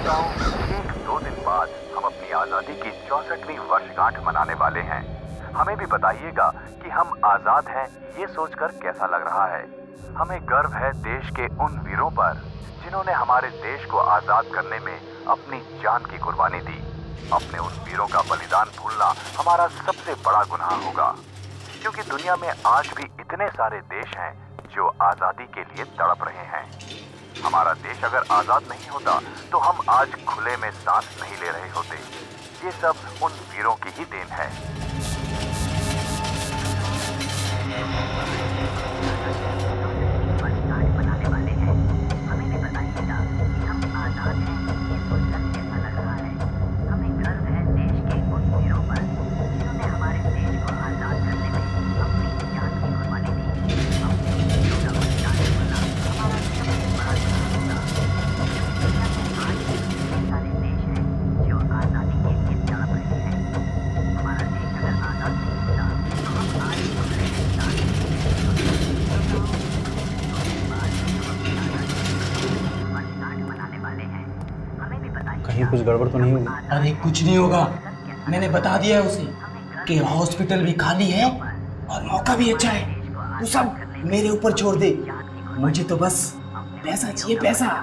श्रोताओं, ठीक 2 दिन बाद हम अपनी आजादी की 64वीं वर्षगांठ मनाने वाले हैं। हमें भी बताइएगा कि हम आजाद हैं, ये सोचकर कैसा लग रहा है। हमें गर्व है देश के उन वीरों पर जिन्होंने हमारे देश को आजाद करने में अपनी जान की कुर्बानी दी। अपने उन वीरों का बलिदान भूलना हमारा सबसे बड़ा गुनाह होगा, क्योंकि दुनिया में आज भी इतने सारे देश हैं जो आजादी के लिए तड़प रहे हैं। हमारा देश अगर आजाद नहीं होता तो हम आज खुले में सांस नहीं ले रहे होते। ये सब उन वीरों की ही देन है। कहीं कुछ गड़बड़ तो नहीं होगी? अरे कुछ नहीं होगा, मैंने बता दिया है उसे कि हॉस्पिटल भी खाली है और मौका भी अच्छा है। तू सब मेरे ऊपर छोड़ दे, मुझे तो बस पैसा चाहिए, पैसा।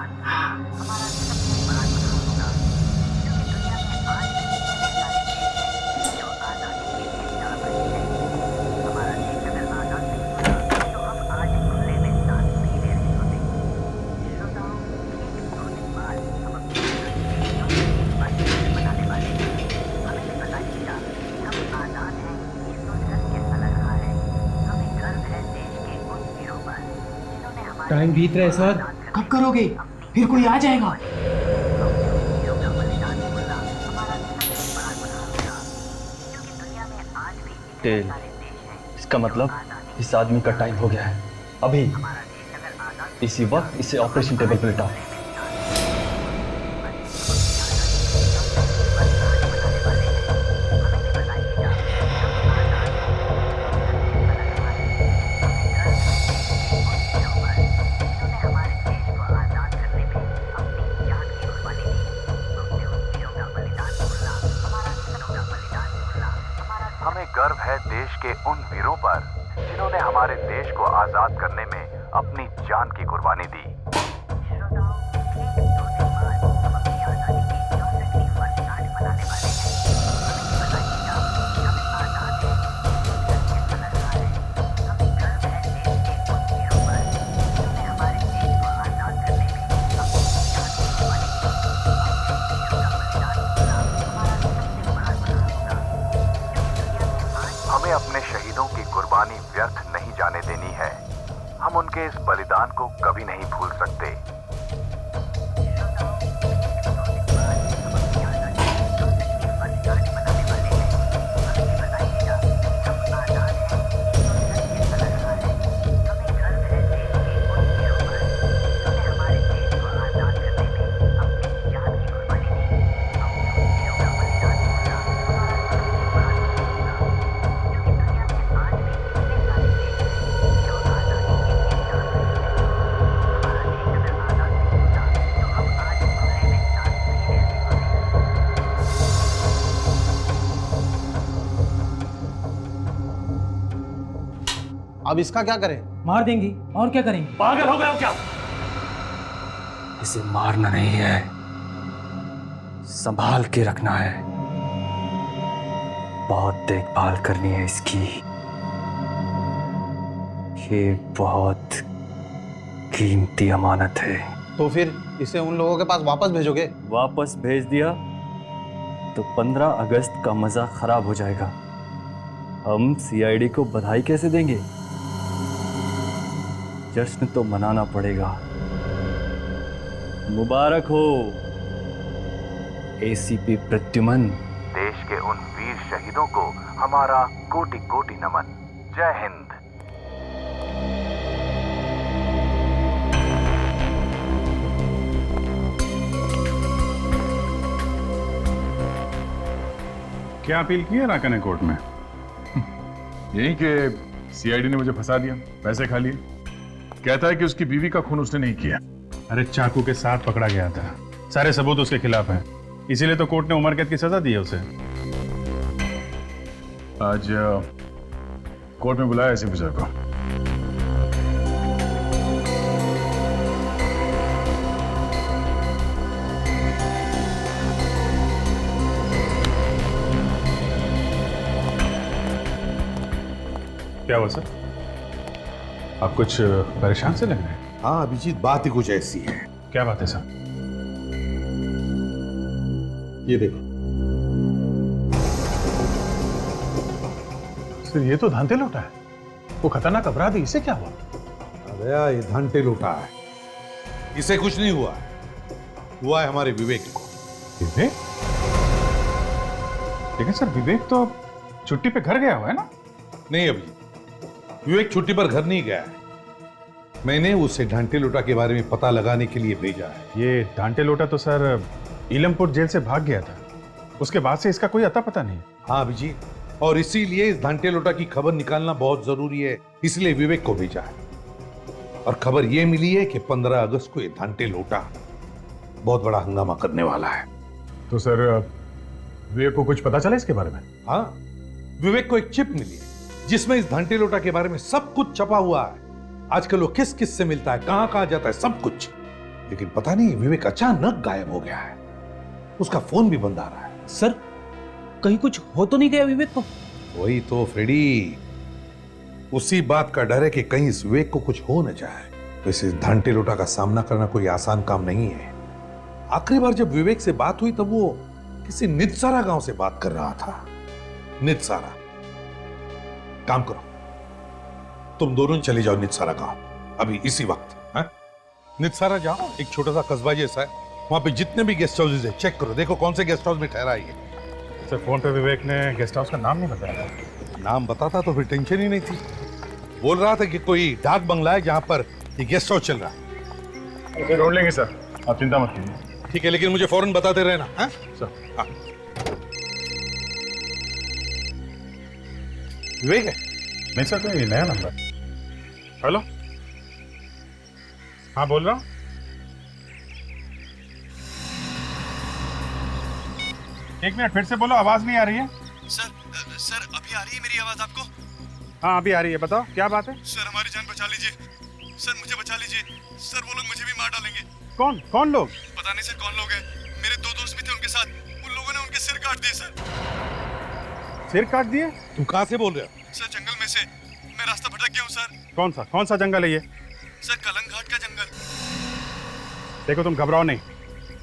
टाइम बीत रहा है सर। कब करोगे? फिर कोई आ जाएगा। टेल, इसका मतलब इस आदमी का टाइम हो गया है। अभी इसी वक्त इसे ऑपरेशन टेबल पर लिटाओ। हमें गर्व है देश के उन वीरों पर जिन्होंने हमारे देश को आजाद करने में अपनी जान की कुर्बानी दी। हमें अपने शहीदों की कुर्बानी व्यर्थ नहीं जाने देनी है। हम उनके इस बलिदान को कभी नहीं भूल सकते। अब इसका क्या करें? मार देंगे और क्या करेंगे? पागल हो गए हो क्या? इसे मारना नहीं है, संभाल के रखना है। बहुत देखभाल करनी है इसकी। ये बहुत कीमती अमानत है। तो फिर इसे उन लोगों के पास वापस भेजोगे? वापस भेज दिया तो 15 अगस्त का मजा खराब हो जाएगा। हम सीआईडी को बधाई कैसे देंगे? जश्न तो मनाना पड़ेगा। मुबारक हो एसीपी प्रद्युमन। देश के उन वीर शहीदों को हमारा कोटि कोटि नमन। जय हिंद। क्या अपील की है राका ने कोर्ट में? यही कि सीआईडी ने मुझे फंसा दिया, पैसे खा लिए। कहता है कि उसकी बीवी का खून उसने नहीं किया। अरे चाकू के साथ पकड़ा गया था, सारे सबूत उसके खिलाफ हैं, इसीलिए तो कोर्ट ने उम्र कैद की सजा दी है उसे। आज कोर्ट में बुलाया इस ऑफिसर को। क्या हुआ सर? आप कुछ परेशान से लग रहे हैं। हाँ अभिजीत, बात ही कुछ ऐसी है। क्या बात है सर? ये देखो सर, ये तो धांधे लौटा है। वो खतरनाक अपराधी, इसे क्या हुआ? अरे ये धंटे लूटा है, इसे कुछ नहीं हुआ है। हुआ है हमारे विवेक को। विवेक? लेकिन सर विवेक तो छुट्टी पे घर गया हुआ है ना? नहीं अभिजीत, विवेक छुट्टी पर घर नहीं गया है। मैंने उसे ढांटे लूटा के बारे में पता लगाने के लिए भेजा है। ये ढांटे लोटा तो सर इलमपुर जेल से भाग गया था, उसके बाद से इसका कोई अता पता नहीं। हाँ अभिजीत, और इसीलिए इस ढांटे लोटा की खबर निकालना बहुत जरूरी है, इसलिए विवेक को भेजा है। और खबर यह मिली है कि 15 अगस्त को ये ढांटे लोटा बहुत बड़ा हंगामा करने वाला है। तो सर विवेक को कुछ पता चला इसके बारे में? हाँ, विवेक को एक चिप मिली है जिसमें इस ढांटे लोटा के बारे में सब कुछ छपा हुआ है। आजकल वो किस किस से मिलता है, कहां कहां जाता है, सब कुछ। लेकिन पता नहीं विवेक अचानक गायब हो गया है, उसका फोन भी बंद आ रहा है। सर कहीं कुछ हो तो नहीं गया विवेक को? वही तो फ्रेडी, उसी बात का डर है कि कहीं इस विवेक को कुछ हो न जाए। वैसे ढांटे लोटा का सामना करना कोई आसान काम नहीं है। आखिरी बार जब विवेक से बात हुई तब वो किसी नितसारा गांव से बात कर रहा था। नितसारा, काम करो, तुम दोनों चले जाओ नितसारा गांव अभी इसी वक्त। हाँ? नितसारा जाओ, एक छोटा सा कस्बा जैसा है, वहां पे जितने भी गेस्ट हाउसेज है चेक करो, देखो कौन से गेस्ट हाउस में ठहरा है। सर फोन पे विवेक ने गेस्ट हाउस का नाम नहीं बताया। नाम बताता तो फिर टेंशन ही नहीं थी। बोल रहा था कि कोई डाक बंगला है जहां पर ये गेस्ट हाउस चल रहा है। उसे ढूंढ लेंगे सर, आप चिंता मत कीजिए। ठीक है, लेकिन मुझे फौरन बताते रहना। हाँ? सर हाँ। विवेक है? नहीं सर, कोई नया नंबर। हेलो, हाँ बोल रहा हूँ। एक मिनट फिर से बोलो, आवाज नहीं आ रही है। सर अभी आ रही है मेरी आवाज आपको? हाँ अभी आ रही है, बताओ क्या बात है। सर हमारी जान बचा लीजिए, सर मुझे बचा लीजिए। सर वो लोग मुझे भी मार डालेंगे। कौन लोग? पता नहीं सर कौन लोग हैं, मेरे 2 दोस्त भी थे उनके साथ, उन लोगों ने उनके सिर काट दिए सर। सिर काट दिए? तुम कहां से बोल रहे हो? सर जंगल में से, मैं रास्ता भटक गया हूँ सर। कौन सा जंगल है ये? सर कलंग घाट का जंगल। देखो तुम घबराओ नहीं,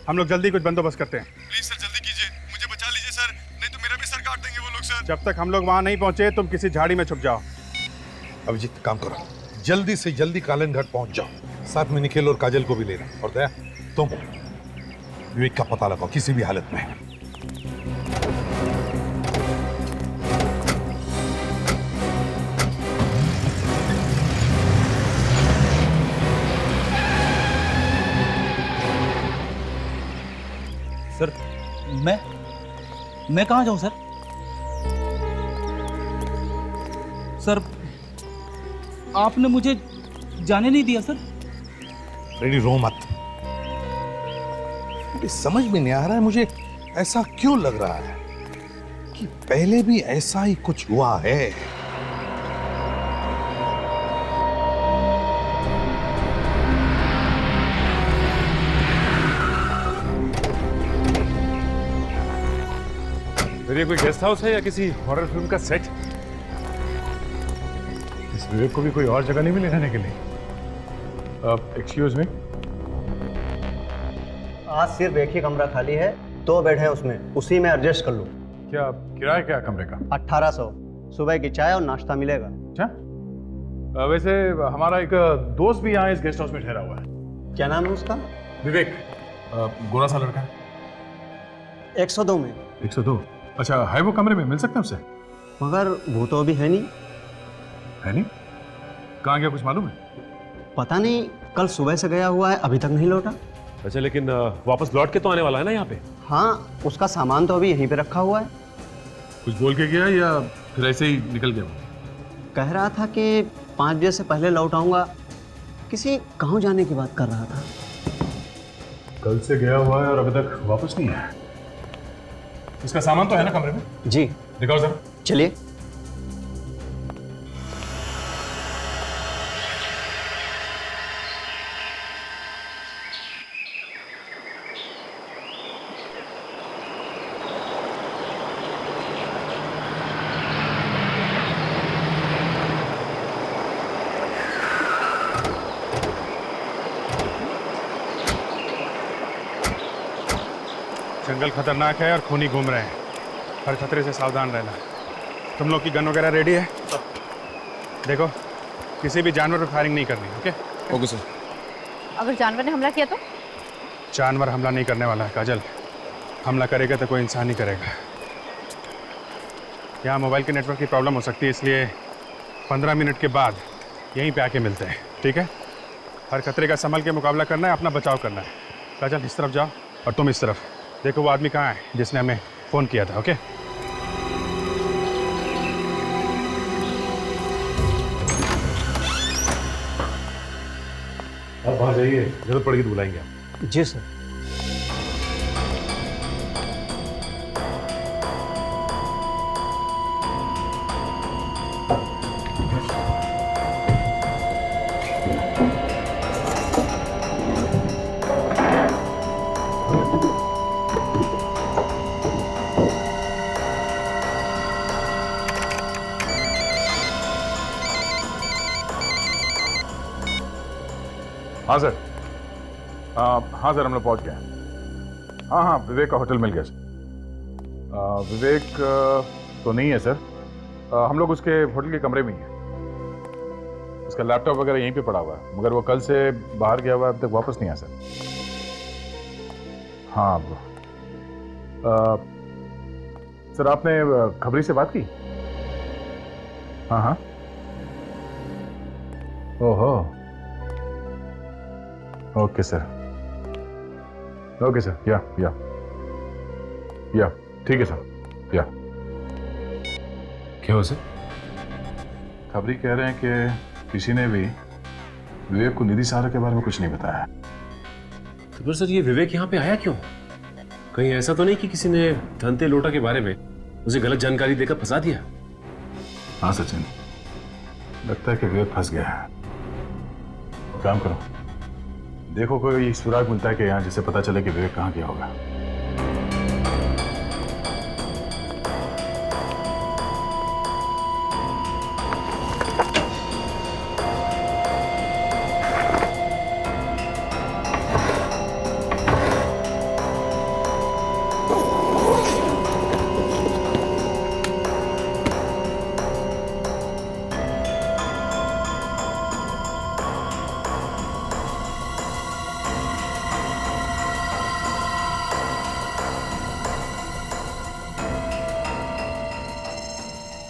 हम लोग जल्दी कुछ बंदोबस्त करते हैं। प्लीज सर जल्दी कीजिए, मुझे बचा लीजिए सर, नहीं तो मेरा भी सर काट देंगे वो लोग सर। जब तक हम लोग वहां नहीं पहुंचे तुम किसी झाड़ी में छुप जाओ। अभिजीत काम करो, जल्दी से जल्दी कालन घाट पहुंच जाओ, साथ में निखिल और काजल को भी लेना। और दया, तुम विवेक का पता लगाओ किसी भी हालत में। सर मैं कहाँ जाऊँ सर? सर आपने मुझे जाने नहीं दिया सर। रेडी, रो मत। समझ में नहीं आ रहा है मुझे, ऐसा क्यों लग रहा है कि पहले भी ऐसा ही कुछ हुआ है। फिर ये कोई गेस्ट हाउस है या किसी हॉरर फिल्म का सेट? इस विवेक को भी कोई और जगह नहीं मिली रहने के लिए? एक्सक्यूज मी, आज सिर्फ एक ही कमरा खाली है, 2 बेड है उसमें, उसी में एडजस्ट कर लो। क्या किराया क्या है कमरे का? 1800, सुबह की चाय और नाश्ता मिलेगा। अच्छा, वैसे हमारा एक दोस्त भी यहाँ इस गेस्ट हाउस में ठहरा हुआ है। क्या नाम है उसका? विवेक, गोरा सा लड़का है। 102 में। 102? अच्छा, है वो कमरे में? मिल सकते हैं उससे? मगर वो तो अभी है नहीं। है नहीं? कहाँ गया कुछ मालूम है? पता नहीं, कल सुबह से गया हुआ है, अभी तक नहीं लौटा। अच्छा, लेकिन वापस लौट के तो आने वाला है ना यहाँ पे? हाँ, उसका सामान तो अभी यहीं पे रखा हुआ है। कुछ बोल के गया या फिर ऐसे ही निकल गया? कह रहा था कि 5 बजे से पहले लौट आऊंगा। किसी गाँव जाने की बात कर रहा था। कल से गया हुआ है और अभी तक वापस नहीं आया। इसका सामान तो है ना कमरे में? जी दिखाओ जरा। चलिए। जंगल खतरनाक है और खूनी घूम रहे हैं, हर खतरे से सावधान रहना। तुम लोग की गन वगैरह रेडी है? देखो, किसी भी जानवर पर फायरिंग नहीं करनी। ओके? Okay sir. अगर जानवर ने हमला किया तो? जानवर हमला नहीं करने वाला है काजल। हमला करेगा तो कोई इंसान ही करेगा। यहाँ मोबाइल के नेटवर्क की प्रॉब्लम हो सकती है, इसलिए 15 मिनट के बाद यहीं पे आके मिलते हैं, ठीक है? हर खतरे का संभल के मुकाबला करना है, अपना बचाव करना है। काजल इस तरफ जाओ और तुम इस तरफ। देखो वो आदमी कहाँ है जिसने हमें फ़ोन किया था। ओके? आप बाहर जाइए, जरूरत पड़ेगी तो बुलाएंगे आप। जी सर। हाँ सर। हाँ सर, हम लोग पहुँच गए। हाँ हाँ, विवेक का होटल मिल गया सर। विवेक तो नहीं है सर। हम लोग उसके होटल के कमरे में ही हैं। उसका लैपटॉप वगैरह यहीं पे पड़ा हुआ है, मगर वो कल से बाहर गया हुआ है, अब तक वापस नहीं आया सर। हाँ सर, आपने खबरी से बात की? हाँ हाँ। ओहो, ओके सर। ओके सर, या ठीक है सर, या। क्या हो सर? खबरी कह रहे हैं कि किसी ने भी विवेक को निधि सहारा के बारे में कुछ नहीं बताया। तो फिर सर ये विवेक यहाँ पे आया क्यों? कहीं ऐसा तो नहीं कि किसी ने धनते लोटा के बारे में उसे गलत जानकारी देकर फंसा दिया? हाँ सचिन, लगता है कि विवेक फंस गया है। काम करो, देखो कोई सुराग मिलता है कि यहाँ, जिससे पता चले कि विवेक कहाँ गया होगा।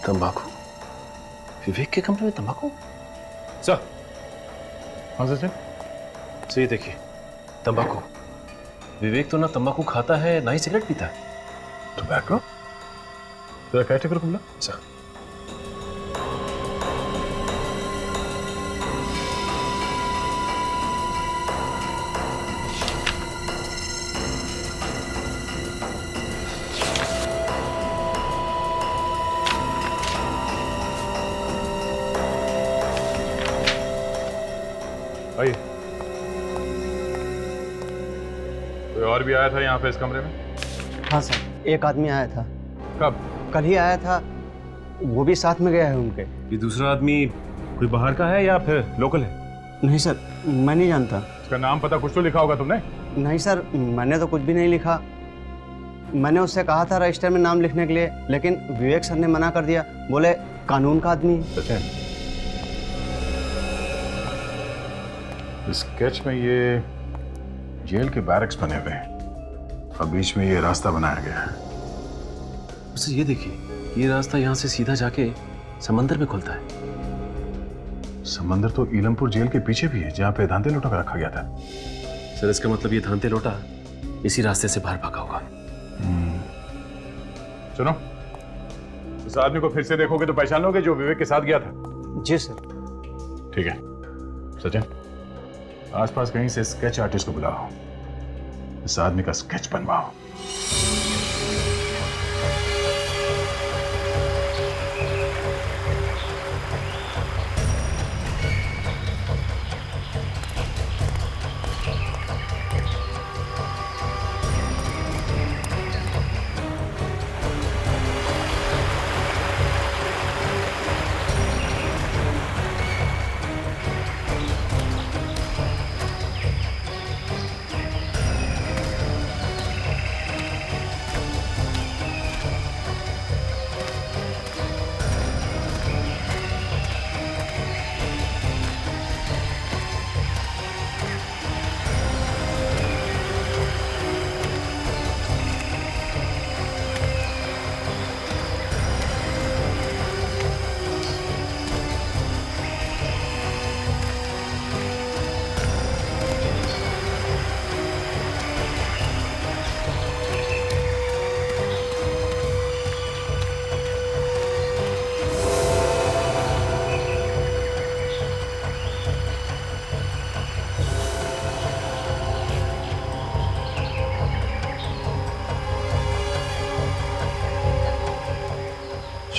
तंबाकू? विवेक के कमरे में तंबाकू? सर। हाँ सचिन? सर ये देखिए, तंबाकू। विवेक तो ना तंबाकू खाता है, ना ही सिगरेट पीता है। टोबैको? तेरा क्या चक्कर खुला? सर आइए। कोई और भी आया था यहाँ पे इस कमरे में? हाँ सर, एक आदमी आया था। कब? कल ही आया था, वो भी साथ में गया है उनके। ये दूसरा आदमी कोई बाहर का है या फिर लोकल है? नहीं सर, मैं नहीं जानता। उसका नाम पता कुछ तो लिखा होगा तुमने? नहीं सर, मैंने तो कुछ भी नहीं लिखा। मैंने उससे कहा था रजिस्टर में नाम लिखने के लिए, लेकिन विवेक सर ने मना कर दिया। बोले कानून का आदमी है। सचिन, स्केच में ये जेल के बैरक्स बने हुए हैं और बीच में ये रास्ता बनाया गया है। सर ये देखिए, ये रास्ता यहाँ से सीधा जाके समंदर में खुलता है। समंदर तो ईलमपुर जेल के पीछे भी है, जहाँ पे धांते लोटा रखा गया था। सर इसका मतलब ये धांते लोटा इसी रास्ते से बाहर भागा होगा। सुनो, उस आदमी को फिर से देखोगे तो पहचान लोगे जो विवेक के साथ गया था? जी सर। ठीक है सचिन, आसपास कहीं से स्केच आर्टिस्ट को बुलाओ। इस आदमी का स्केच बनवाओ।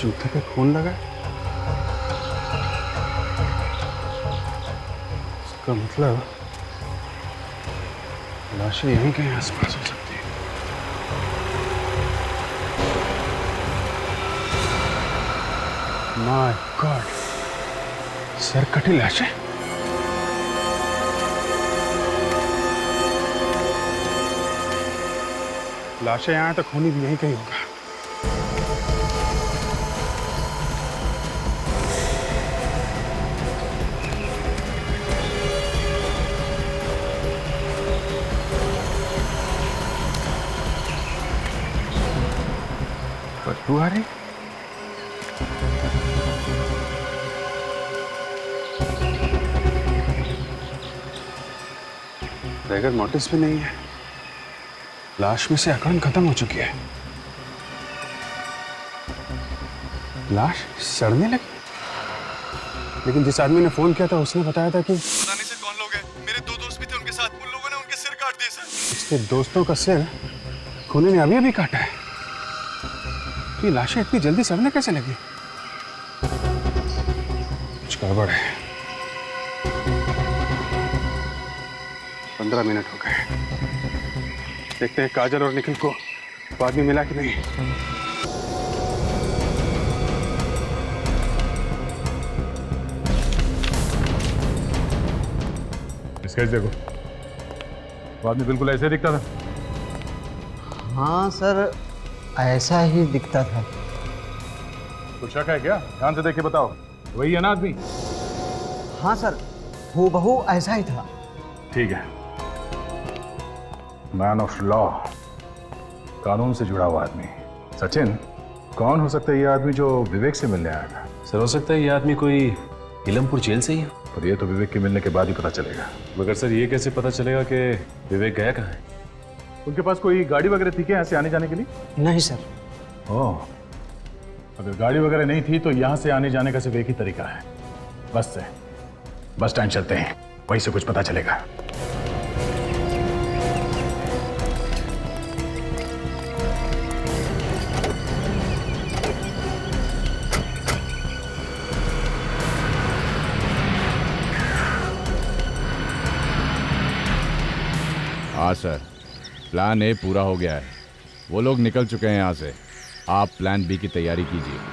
जूते पे खून लगा है? इसका मतलब लाशें यहीं कहीं आसपास हो सकती है। माय गॉड, सरकटी लाशें। लाशें यहाँ तो खूनी भी यहीं कहीं होगा। बदबू आ रही। बगैर नोटिस भी नहीं है। लाश में से अकड़न खत्म हो चुकी है। लाश सड़ने लगी। लेकिन जिस आदमी ने फोन किया था उसने बताया था कि पता नहीं सर कौन लोग हैं। मेरे 2 दोस्त भी थे उनके साथ। उन लोगों ने उनके सिर काट दिए सर। उसके दोस्तों का सिर खूनी ने अभी अभी काटा है। ये लाशें इतनी जल्दी सड़ने कैसे लगी? कुछ गड़बड़ है। 15 मिनट हो गए। देखते हैं काजल और निखिल को बाद में मिला कि नहीं। स्केच देखो, वो आदमी बिल्कुल ऐसे दिखता था। हाँ सर, ऐसा ही दिखता था। कुछ शक है क्या? ध्यान से देख के बताओ, वही है ना आदमी? हाँ सर, हूबहू ऐसा ही था। ठीक है। मैन ऑफ लॉ, कानून से जुड़ा हुआ आदमी। सचिन, कौन हो सकता है ये आदमी जो विवेक से मिलने आया था? सर हो सकता है ये आदमी कोई इलमपुर जेल से ही हो। पर ये तो विवेक के मिलने के बाद ही पता चलेगा। मगर सर ये कैसे पता चलेगा कि विवेक गया कहाँ है? उनके पास कोई गाड़ी वगैरह थी क्या यहाँ से आने जाने के लिए? नहीं सर। ओह, अगर गाड़ी वगैरह नहीं थी तो यहाँ से आने जाने का सिर्फ एक ही तरीका है, बस से। बस स्टैंड चलते हैं, वहीं से कुछ पता चलेगा। हाँ सर, प्लान ए पूरा हो गया है। वो लोग निकल चुके हैं यहाँ से। आप प्लान बी की तैयारी कीजिए।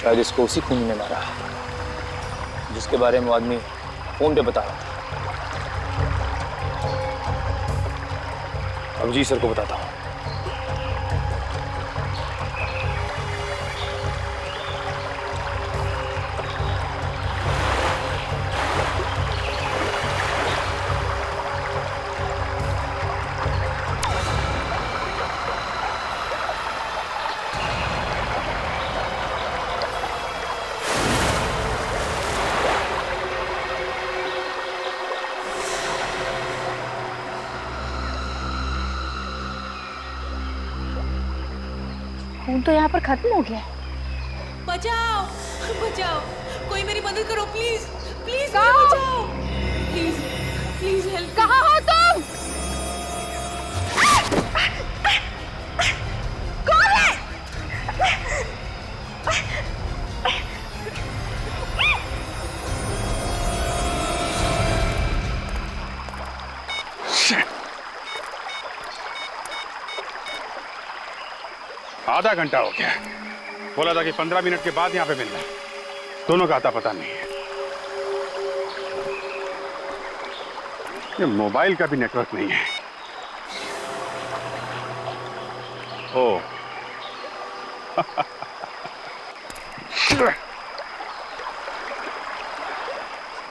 शायद इसको उसी खूनी ने मारा जिसके बारे में वो आदमी फोन पे बता रहा था। अब जी सर को बताता हूँ। खून तो यहाँ पर खत्म हो गया है। बचाओ बचाओ, कोई मेरी मदद करो प्लीज प्लीज, बचाओ प्लीज प्लीज हेल्प। कहाँ हो तुम? कौन है? आधा घंटा हो गया। बोला था कि 15 मिनट के बाद यहाँ पे मिलना। दोनों का आता पता नहीं है। ये मोबाइल का भी नेटवर्क नहीं है। ओ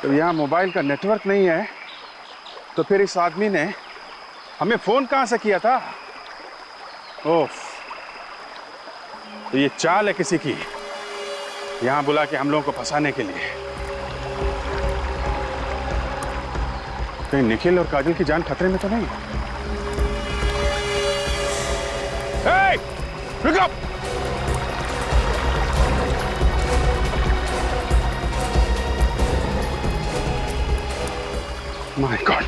तो यहाँ मोबाइल का नेटवर्क नहीं है, तो फिर इस आदमी ने हमें फोन कहाँ से किया था? ओफ, तो ये चाल है किसी की, यहां बुला के हम लोगों को फंसाने के लिए। कहीं निखिल और काजल की जान खतरे में तो नहीं? Hey! रुक जाओ! My God!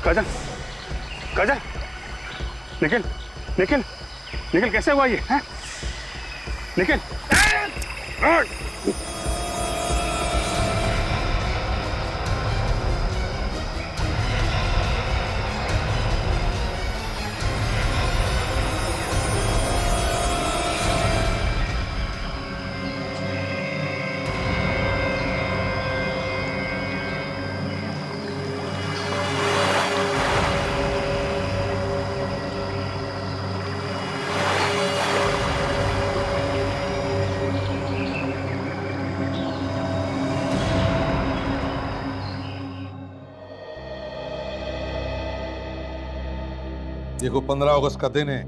काजल, काजल, निखिल, निखिल, निखिल कैसे हुआ ये? हैं? निखिल, देखो 15 अगस्त का दिन है।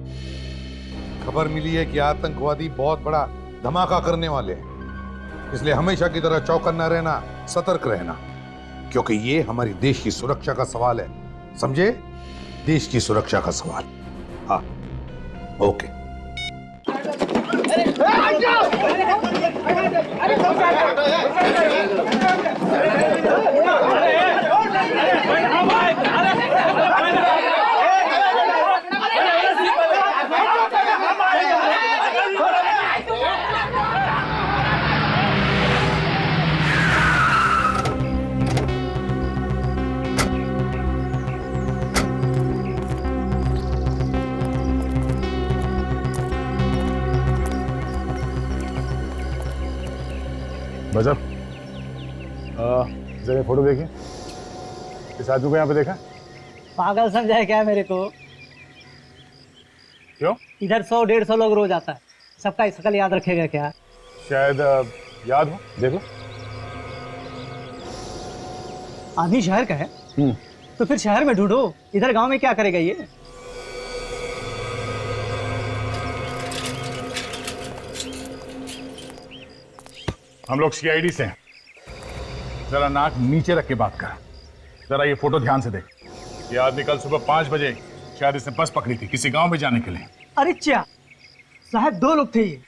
खबर मिली है कि आतंकवादी बहुत बड़ा धमाका करने वाले हैं, इसलिए हमेशा की तरह चौकन्ना रहना, सतर्क रहना, क्योंकि ये हमारी देश की सुरक्षा का सवाल है। समझे? देश की सुरक्षा का सवाल। हाँ, ओके। बजब, जरा फोटो देखिए। इस आदमी को यहाँ पे देखा? पागल समझाए क्या मेरे को? क्यों? इधर 100-150 लोग रोज आता है, सबका शकल याद रखेगा क्या? शायद याद हो, देखो। आदमी शहर का है तो फिर शहर में ढूंढो, इधर गांव में क्या करेगा ये? हम लोग सीआईडी से हैं। जरा नाक नीचे रख के बात कर। जरा ये फोटो ध्यान से देख। ये आदमी कल सुबह 5 बजे शायद इसने बस पकड़ी थी किसी गांव में जाने के लिए। अरे क्या साहब, 2 लोग थे ये,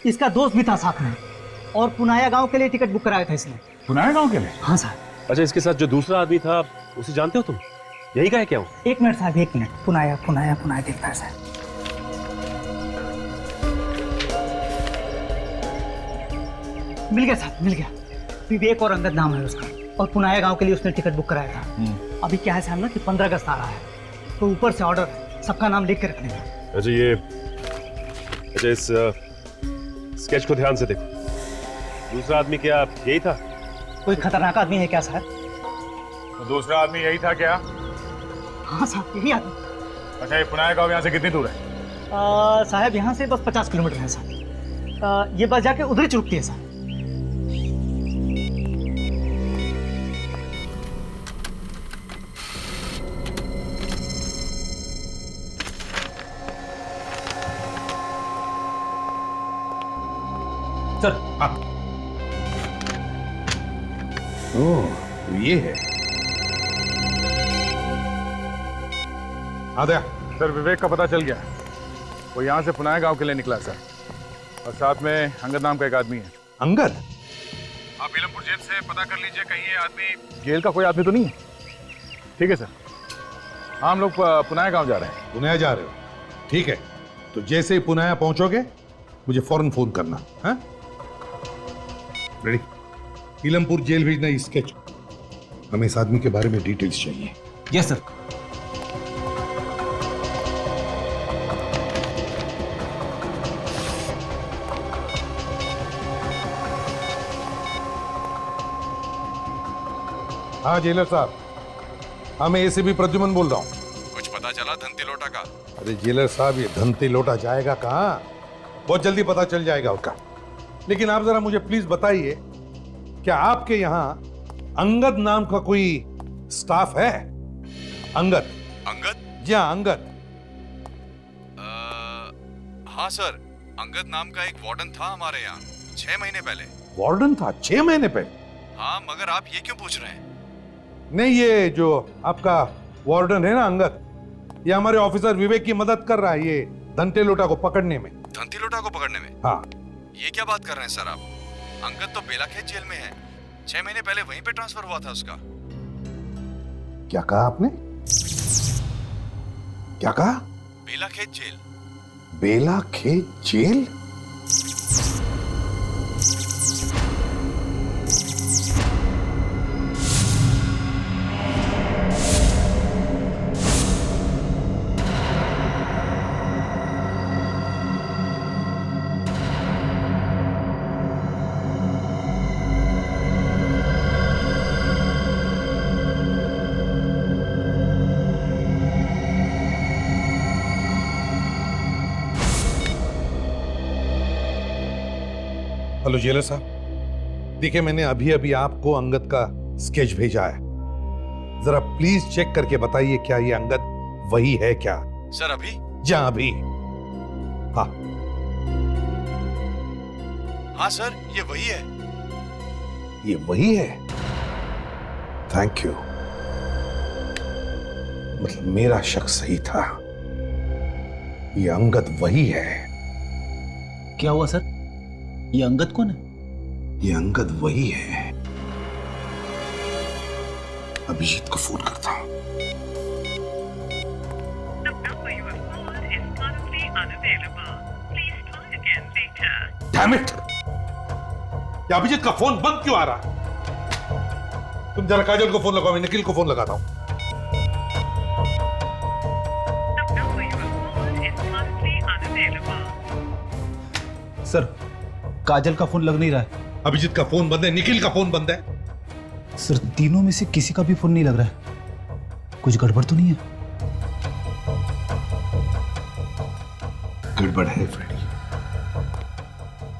इसका दोस्त भी था साथ में, और पुनाया गांव के लिए टिकट बुक कराया था इसने। पुनाया गांव के लिए? हाँ साहब। अच्छा, इसके साथ जो दूसरा आदमी था उसे जानते हो तुम? यही का है क्या वो? 1 मिनट साहब, 1 मिनट। पुनाया पुनाया पुनाया देखता है साहब। मिल गया साहब, मिल गया। विवेक और अंगद नाम है उसका, और पुनाया गांव के लिए उसने टिकट बुक कराया था। अभी क्या है साहब ना कि 15 अगस्त आ रहा है, तो ऊपर से ऑर्डर है सबका नाम लिख के रखने का। अच्छा इस स्केच को ध्यान से देखो। दूसरा आदमी क्या यही था? कोई खतरनाक आदमी है क्या सर? तो दूसरा आदमी यही था क्या? हाँ साहब यही आदमी। अच्छा ये पुनाया गांव यहाँ से कितनी दूर है? साहब यहाँ से बस 50 किलोमीटर है साहब। ये बस जाके उधर ही रुकती है साहब। सर ओह ये है। आ गया सर विवेक का पता चल गया। वो यहाँ से पुनाया गांव के लिए निकला सर, और साथ में अंगद नाम का एक आदमी है। अंगद? आप इलमपुर जेल से पता कर लीजिए, कहीं ये आदमी जेल का कोई आदमी तो नहीं है। ठीक है सर, हम लोग पुनाया गांव जा रहे हैं। पुनाया जा रहे हो? ठीक है, तो जैसे ही पुनाया पहुंचोगे मुझे फौरन फोन करना। हाँ रेडी? इलमपुर जेल भेजना इस स्केच। हमें इस आदमी के बारे में डिटेल्स चाहिए। Yes sir. हाँ जेलर साहब, हाँ मैं एसीपी प्रद्युमन बोल रहा हूँ। कुछ पता चला धनते लोटा का? अरे जेलर साहब ये धनते लोटा जाएगा कहाँ, बहुत जल्दी पता चल जाएगा उसका। लेकिन आप जरा मुझे प्लीज बताइए, क्या आपके यहाँ अंगद नाम का कोई स्टाफ है? अंगद? अंगद? जी हाँ अंगद। हाँ सर, अंगद नाम का एक वार्डन था हमारे यहाँ 6 महीने पहले। वार्डन था 6 महीने पहले? हाँ, मगर आप ये क्यों पूछ रहे हैं? नहीं, ये जो आपका वार्डन है ना अंगद, ये हमारे ऑफिसर विवेक की मदद कर रहा है ये धनते लोटा को पकड़ने में। धनते लोटा को पकड़ने में? हाँ। ये क्या बात कर रहे हैं सर आप? अंगद तो बेलाखेत जेल में है, 6 महीने पहले वहीं पे ट्रांसफर हुआ था उसका। क्या कहा आपने? क्या कहा? बेलाखेत जेल। बेलाखेत जेल? हेलो जेलर साहब, देखिए मैंने अभी अभी आपको अंगद का स्केच भेजा है, जरा प्लीज चेक करके बताइए क्या ये अंगद वही है क्या? सर अभी? जी अभी। हाँ हाँ सर, ये वही है। ये वही है? थैंक यू, मतलब मेरा शक सही था, ये अंगद वही है। क्या हुआ सर? ये अंगद कौन है? ये अंगद वही है। अभिजीत को फोन करता हूं। Damn it! ये अभिजीत का फोन बंद क्यों आ रहा है? तुम जरा काजल को फोन लगाओ, मैं निखिल को फोन लगाता हूं। सर काजल का फोन लग नहीं रहा है। अभिजीत का फोन बंद है, निखिल का फोन बंद है। सर तीनों में से किसी का भी फोन नहीं लग रहा है, कुछ गड़बड़ तो नहीं है? गड़बड़ है फ्रेडी,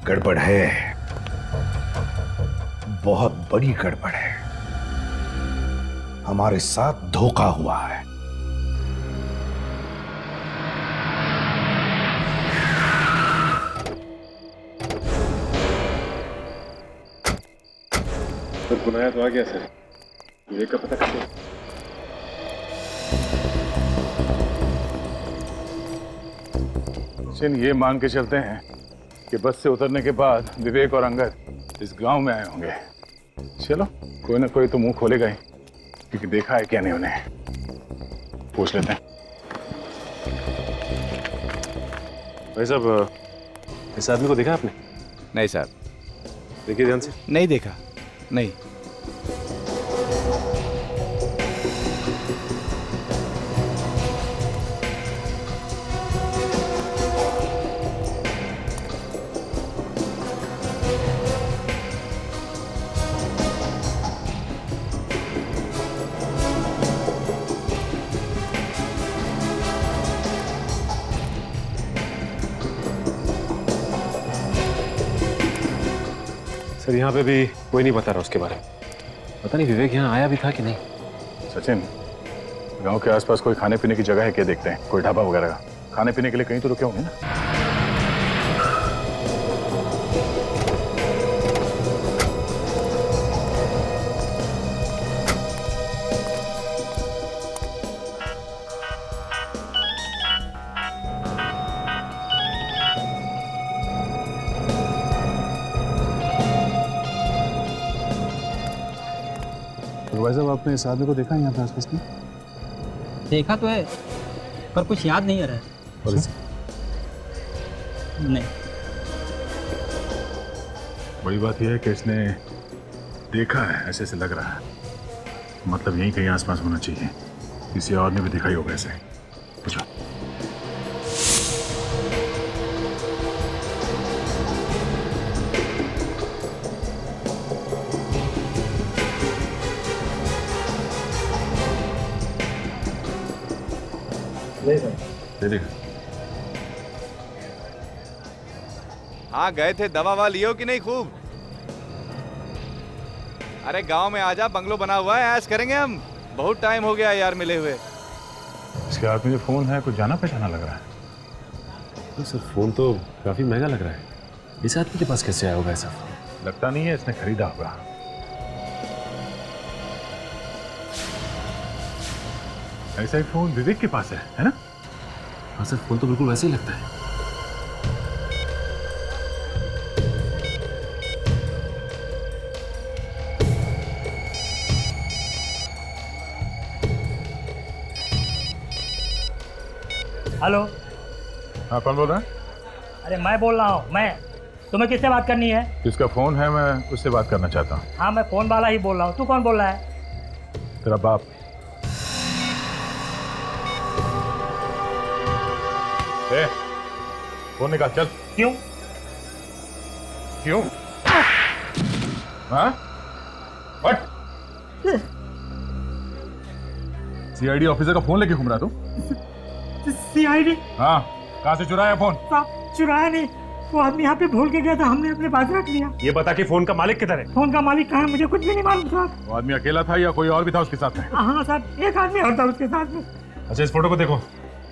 गड़बड़ है, बहुत बड़ी गड़बड़ है। हमारे साथ धोखा हुआ है। तो पुनाया तो आ गया सर, विवेक का पता कैसे? ये मान के चलते हैं कि बस से उतरने के बाद विवेक और अंगद इस गांव में आए होंगे। चलो कोई ना कोई तो मुंह खोलेगा ही, क्योंकि देखा है क्या नहीं उन्हें। पूछ लेते हैं। भाई साहब, इस आदमी को देखा आपने? नहीं साहब। देखिए ध्यान से। नहीं देखा, नहीं। सर यहाँ पे भी कोई नहीं बता रहा उसके बारे में। पता नहीं विवेक यहाँ आया भी था कि नहीं। सचिन, गांव के आसपास कोई खाने पीने की जगह है क्या? देखते हैं, कोई ढाबा वगैरह का। खाने पीने के लिए कहीं तो रुके होंगे ना। भाई साहब, आपने इस आदमी को देखा है यहाँ पे आसपास में? देखा तो है पर कुछ याद नहीं आ रहा है। और नहीं। बड़ी बात यह है कि इसने देखा है, ऐसे से लग रहा है। मतलब यहीं कहीं आसपास होना चाहिए। किसी और ने भी दिखाई होगा ऐसे। पूछो। नहीं सर। दे देगा। हाँ गए थे, दवा ववा लियो कि नहीं खूब? अरे गांव में आजा, बंगलो बना हुआ है, ऐश करेंगे हम। बहुत टाइम हो गया यार मिले हुए। इसके हाथ में जो फोन है कुछ जाना पहचाना लग रहा है। तो सर फोन तो काफी महंगा लग रहा है। इस आदमी के पास कैसे आया होगा ऐसा फोन? लगता नहीं है इसने खरीदा होगा। ऐसा ही फोन विवेक के पास है ना? हाँ सर, फोन तो बिल्कुल वैसे ही लगता है। हेलो। हाँ, कौन बोल रहा है? अरे मैं बोल रहा हूँ। मैं तुम्हें किससे बात करनी है? जिसका फोन है मैं उससे बात करना चाहता हूँ। हाँ मैं फोन वाला ही बोल रहा हूँ। तू कौन बोल रहा है? तेरा बाप। फोन निकाल, चल। क्यों? क्यों? हाँ? व्हाट? सीआईडी ऑफिसर का फोन लेके घूम रहा तू? सीआईडी? हाँ, कहाँ से चुराया फोन? साहब चुराया नहीं, वो आदमी यहाँ पे भूल के गया था, हमने अपने पास रख लिया। ये बता कि फोन का मालिक किधर है? फोन का मालिक कहाँ है मुझे कुछ भी नहीं मालूम साहब। वो आदमी अकेला था या कोई और भी था उसके साथ में? हाँ साहब, एक आदमी और था उसके साथ में। अच्छा, इस फोटो को देखो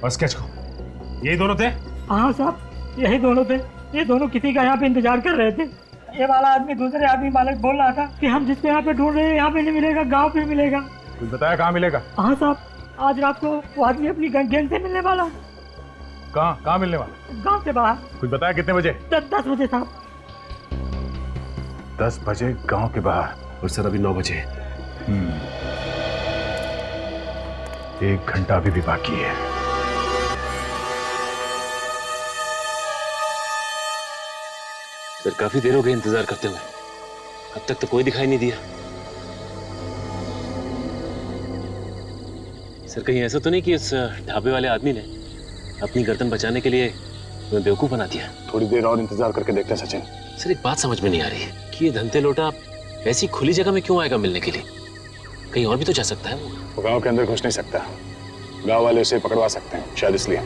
और स्केच को। यही दोनों थे? हाँ साहब, यही दोनों थे। ये दोनों किसी का यहाँ पे इंतजार कर रहे थे। ये वाला आदमी दूसरे आदमी मालिक बोल रहा था कि हम जिसको यहाँ पे ढूंढ रहे हैं यहाँ पे नहीं मिलेगा, गाँव पे मिलेगा। कुछ बताया कहाँ मिलेगा? हाँ साहब, आज रात को वो आदमी अपनी गैंग से मिलने वाला। कहाँ मिलने वाला? गाँव से बाहर। कुछ बताया कितने बजे? 10 बजे साहब। 10 बजे गांव के बाहर। और सर अभी 9 बजे। 1 घंटा अभी भी बाकी है। सर काफी देर हो गई इंतजार करते हुए, अब तक तो कोई दिखाई नहीं दिया। सर कहीं ऐसा तो नहीं कि इस ढाबे वाले आदमी ने अपनी गर्दन बचाने के लिए तुम्हें बेवकूफ बना दिया? थोड़ी देर और इंतजार करके देखते हैं सचिन। सर एक बात समझ में नहीं आ रही कि ये धंते लोटा ऐसी खुली जगह में क्यों आएगा मिलने के लिए? कहीं और भी तो जा सकता है वो गांव के अंदर घुस नहीं सकता। गांव वाले उसे पकड़वा सकते हैं, शायद इसलिए।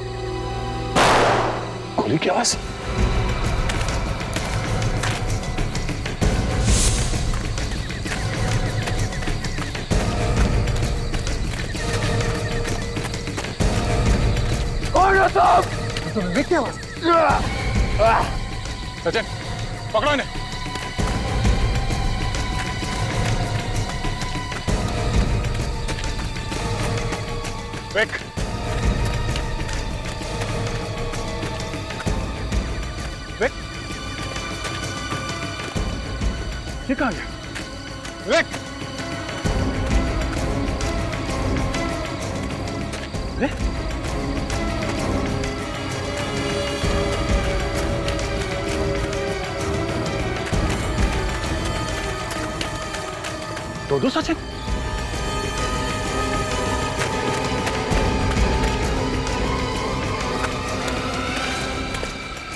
गोली की आवाज। विवेक की आवाज। सचिन पकड़ो इन्हें। विवेक, विवेक, ये कहाँ गया? विवेक, दो सचिन?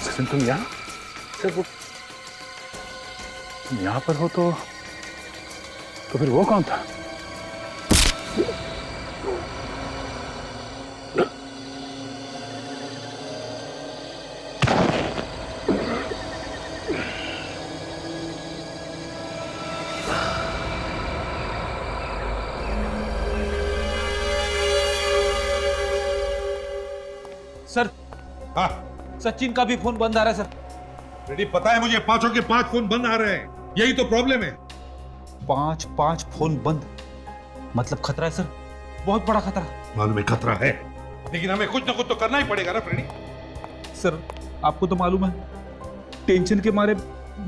सचिन तुम यहाँ? सर वो तुम यहाँ पर हो तो फिर वो कौन था? सर हाँ सचिन का भी फोन बंद आ रहा है सर। रेडी, पता है मुझे, 5 के 5 फोन बंद आ रहे हैं। यही तो प्रॉब्लम है। 5 फोन बंद मतलब खतरा है सर, बहुत बड़ा खतरा। मालूम है खतरा है, लेकिन हमें कुछ ना कुछ तो करना ही पड़ेगा ना फ्रेडी। सर आपको तो मालूम है, टेंशन के मारे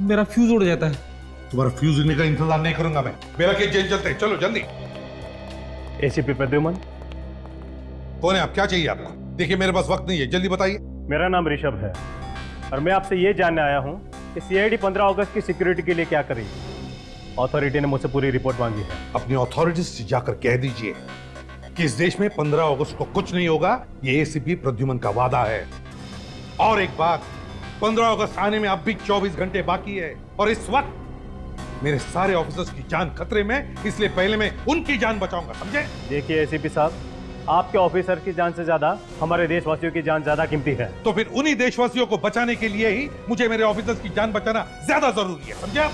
मेरा फ्यूज उड़ जाता है। तुम्हारा फ्यूज उड़ने का इंतजार नहीं करूंगा मैं। मेरा केस जेल चलते हैं, चलो जल्दी। एसीपी प्रद्युमन। कौन है आप? क्या चाहिए आपको? देखिए मेरे पास वक्त नहीं है, जल्दी बताइए। मेरा नाम ऋषभ है और मैं आपसे ये जानने आया हूँ कि सीआईडी 15 अगस्त की सिक्योरिटी के लिए क्या करेगी। अथॉरिटी ने मुझसे पूरी रिपोर्ट मांगी है। अपनी अथॉरिटी से जाकर कह दीजिए कि इस देश में 15 अगस्त को कुछ नहीं होगा। ये एसीपी प्रद्युमन का वादा है। और एक बात, 15 अगस्त आने में अब भी 24 घंटे बाकी है और इस वक्त मेरे सारे ऑफिसर्स की जान खतरे में, इसलिए पहले मैं उनकी जान बचाऊंगा, समझे? देखिए एसीपी साहब, आपके ऑफिसर की जान से ज्यादा हमारे देशवासियों की जान ज्यादा कीमती है। तो फिर उन्हीं देशवासियों को बचाने के लिए ही मुझे मेरे ऑफिसर्स की जान बचाना ज्यादा जरूरी है, समझे आप?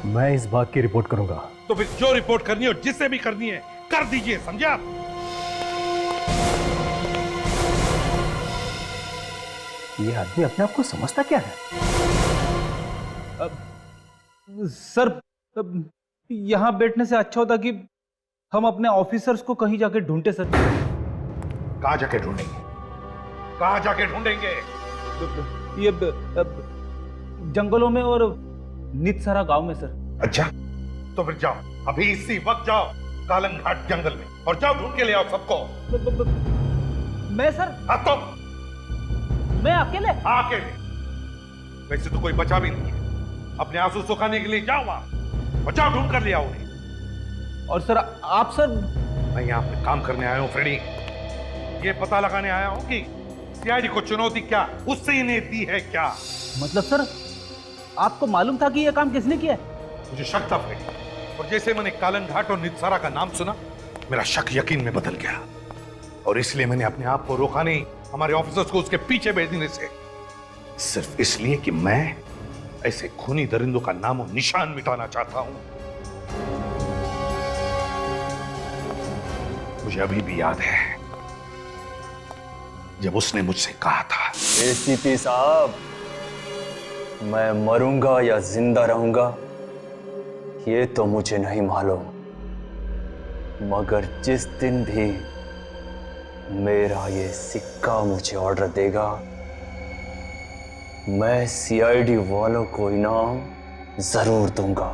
मैं इस बात की रिपोर्ट करूंगा। तो फिर जो रिपोर्ट करनी हो, जिससे भी करनी है, कर दीजिए, समझे आप? ये आदमी अपने आप को समझता क्या है? सर यहां बैठने से अच्छा होता कि हम अपने ऑफिसर्स को कहीं जाके ढूंढते सर। कहां जाके ढूंढेंगे? कहां जाके ढूंढेंगे? ये जंगलों में और नितसरा गांव में सर। अच्छा, तो फिर जाओ, अभी इसी वक्त जाओ कालंग घाट जंगल में और जाओ ढूंढ के ले आओ सबको। मैं सर? हाँ तो मैं अकेले? हाँ अकेले। वैसे तो कोई बचा भी नहीं है। अपने आंसू सुखाने के लिए जाओ वहां और जाओ ढूंढ कर ले आओ उन्हें। और सर आप सर? मैं यहाँ पे काम करने आया हूँ फ्रेडी। ये पता लगाने आया हूँ कि सीआईडी को चुनौती क्या उससे इन्हें दी है क्या। मतलब सर आपको मालूम था कि यह काम किसने किया? मुझे शक था फ्रेडी, और जैसे मैंने कालन घाट और नितसारा का नाम सुना, मेरा शक यकीन में बदल गया और इसलिए मैंने अपने आप को रोका नहीं हमारे ऑफिसर्स को उसके पीछे भेजने से, सिर्फ इसलिए कि मैं ऐसे खूनी दरिंदों का नाम और निशान मिटाना चाहता हूं। मुझे अभी भी याद है जब उसने मुझसे कहा था, एसीपी साहब, मैं मरूंगा या जिंदा रहूंगा ये तो मुझे नहीं मालूम, मगर जिस दिन भी मेरा ये सिक्का मुझे ऑर्डर देगा, मैं सीआईडी वालों को इनाम जरूर दूंगा।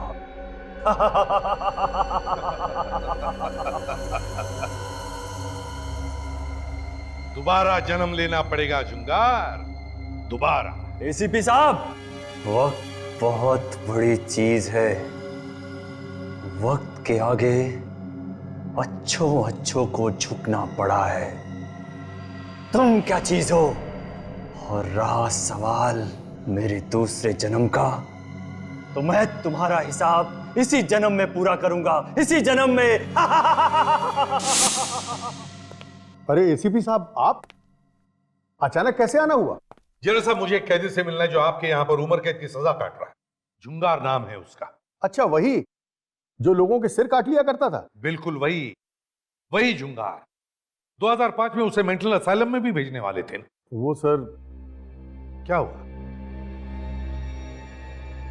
दोबारा जन्म लेना पड़ेगा जुंगार, दोबारा। एसीपी साहब, वक्त बहुत बड़ी चीज है। वक्त के आगे अच्छों को झुकना पड़ा है। तुम क्या चीज हो? और रहा सवाल मेरे दूसरे जन्म का, तो मैं तुम्हारा हिसाब इसी जन्म में पूरा करूंगा, इसी जन्म में। अरे एसीपी साहब, आप अचानक कैसे आना हुआ? जेलर साहब, मुझे एक कैदी से मिलना है जो आपके यहां पर उम्र कैद की सजा काट रहा है। जुंगार नाम है उसका। अच्छा, वही जो लोगों के सिर काट लिया करता था? बिल्कुल वही जुंगार। 2005 में उसे मेंटल असाइलम में भी भेजने वाले थे। वो सर, क्या हुआ?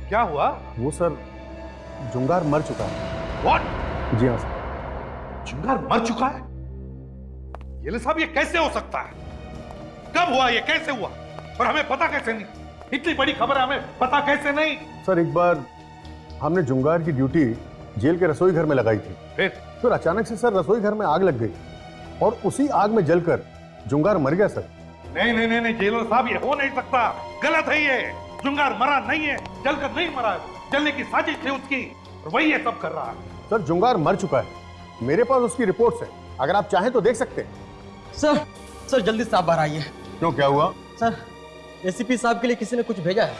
क्या हुआ? वो सर, जुंगार मर चुका है। व्हाट? जी हाँ सर। जुंगार मर चुका है? ये साहब, ये कैसे हो सकता है? कब हुआ? ये कैसे हुआ? और हमें पता कैसे नहीं? इतनी बड़ी खबर है, हमें पता कैसे नहीं? सर, एक बार हमने जुंगार की ड्यूटी जेल के रसोई घर में लगाई थी। फिर अचानक से सर रसोई घर में आग लग गई और उसी आग में जलकर जुंगार मर गया सर। नहीं जेलर साहब, ये हो नहीं सकता। गलत है ये। जुंगार मरा नहीं है, जलकर नहीं मरा है। जलने की साजिश थी उसकी। और वही ये सब कर रहा है। सर जुंगार मर चुका है, मेरे पास उसकी रिपोर्ट्स है, अगर आप चाहें तो देख सकते हैं। सर जल्दी से आप बाहर आइए। क्यों, क्या हुआ? सर एसीपी साहब के लिए किसी ने कुछ भेजा है।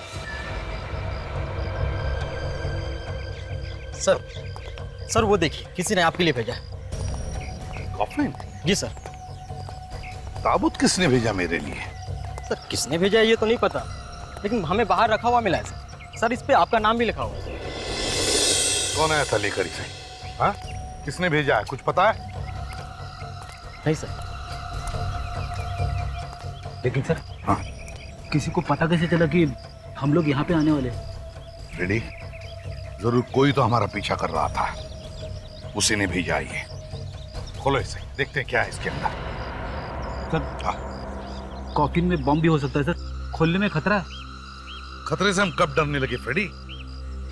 सर वो देखिए, किसी ने आपके लिए भेजा है। कॉफिन? जी सर। ताबूत किसने भेजा मेरे लिए? सर किसने भेजा है ये तो नहीं पता, लेकिन हमें बाहर रखा हुआ मिला है सर। सर इस पे आपका नाम भी लिखा हुआ है। कौन आया था लेकर इसे? हाँ, किसने भेजा है, कुछ पता है? नहीं सर। लेकिन सर, हाँ, किसी को पता कैसे चला कि हम लोग यहाँ पे आने वाले? रेडी, जरूर कोई तो हमारा पीछा कर रहा था, उसी ने भेजा ये। खोलो इसे, देखते हैं क्या है इसके अंदर। सर कॉकिन में बम भी हो सकता है सर, खोलने में खतरा है। खतरे से हम कब डरने लगे फ्रेडी?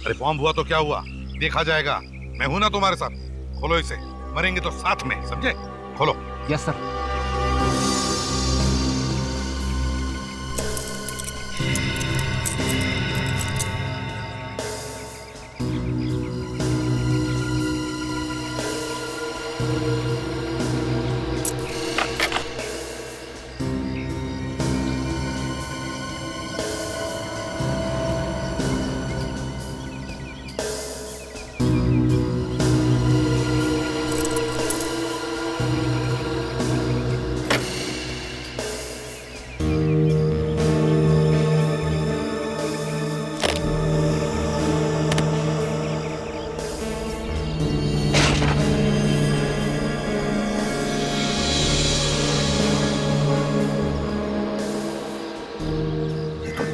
अरे बॉम्ब हुआ तो क्या हुआ, देखा जाएगा। मैं हूं ना तुम्हारे साथ। खोलो इसे, मरेंगे तो साथ में, समझे? खोलो। Yes sir.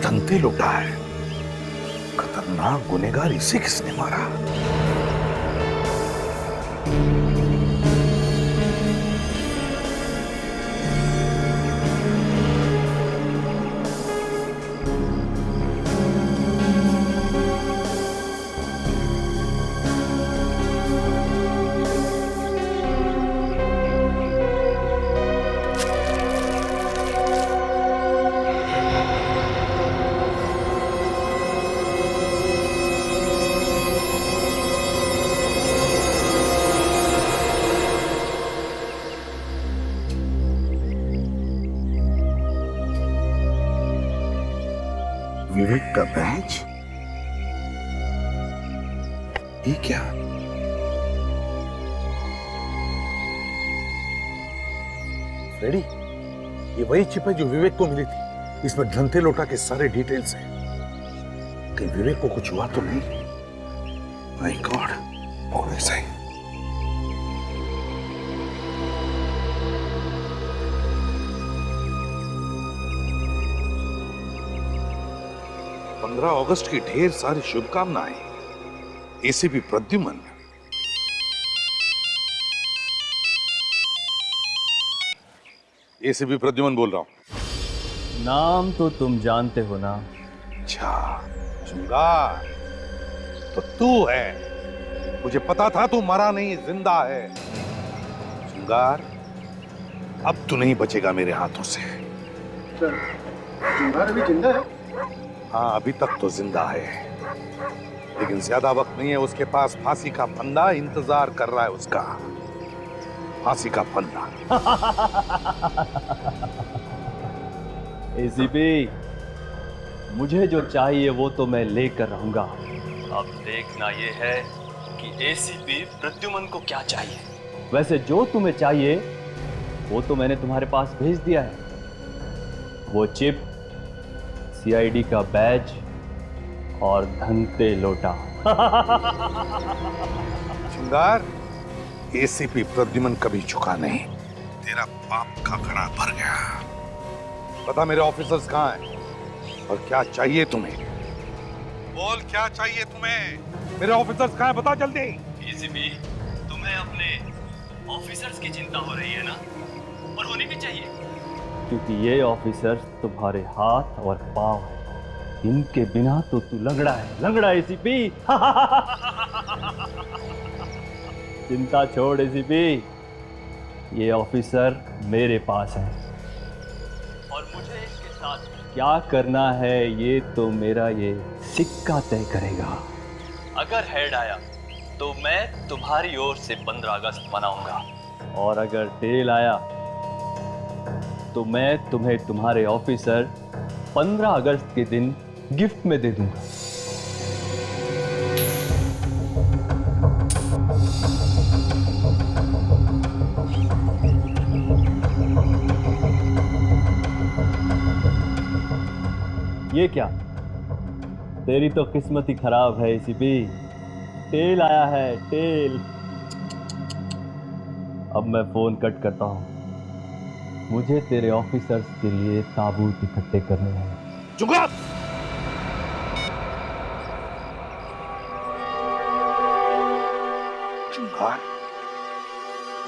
धंते लुटा है, खतरनाक गुनहगार, इसे किसने मारा? विवेक का बैच? ये क्या? फ्रेडी, ये वही चिप है जो विवेक को मिली थी। इसमें धंते लोटा के सारे डिटेल्स हैं। कहीं विवेक को कुछ हुआ तो नहीं? माय गॉड, और ऐसा ही। अगस्त की ढेर सारी शुभकामनाएं। एसीपी प्रद्युमन। एसीपी प्रद्युमन बोल रहा हूं। नाम तो तुम जानते हो ना? अच्छा, जुंगार तो तू है। मुझे पता था तू मरा नहीं, जिंदा है। जुंगार, अब तू नहीं बचेगा मेरे हाथों से। जुंगार अभी जिंदा है? हाँ, अभी तक तो जिंदा है, लेकिन ज्यादा वक्त नहीं है उसके पास। फांसी का फंदा इंतजार कर रहा है उसका। फांसी का फंदा। एसीपी, मुझे जो चाहिए वो तो मैं लेकर रहूंगा। अब देखना ये है कि एसीपी प्रद्युमन को क्या चाहिए। वैसे जो तुम्हें चाहिए वो तो मैंने तुम्हारे पास भेज दिया है। वो चिप, सीआईडी का बैज और धंते लोटा। जुंगार, एसीपी प्रद्युमन कभी झुका नहीं। तेरा पाप का घड़ा भर गया। पता मेरे ऑफिसर्स कहाँ हैं और क्या चाहिए तुम्हें? बोल, क्या चाहिए तुम्हें? मेरे ऑफिसर्स कहाँ हैं, बता जल्दी। एसीपी, तुम्हें अपने ऑफिसर्स की चिंता हो रही है ना? और होनी भी चाहिए, क्योंकि ये ऑफिसर्स तुम्हारे हाथ और पांव हैं। इनके बिना तो तू लंगड़ा है, लंगड़ा एसीपी। चिंता छोड़ एसीपी, ये ऑफिसर मेरे पास है और मुझे इसके साथ क्या करना है ये तो मेरा ये सिक्का तय करेगा। अगर हेड आया तो मैं तुम्हारी ओर से 15 अगस्त मनाऊंगा। और अगर टेल आया तो मैं तुम्हें तुम्हारे ऑफिसर 15 अगस्त के दिन गिफ्ट में दे दूंगा। ये क्या? तेरी तो किस्मत ही खराब है एसीपी। टेल आया है, टेल। अब मैं फोन कट करता हूं। मुझे तेरे ऑफिसर्स के लिए ताबूत इकट्ठे करने हैं। चुप!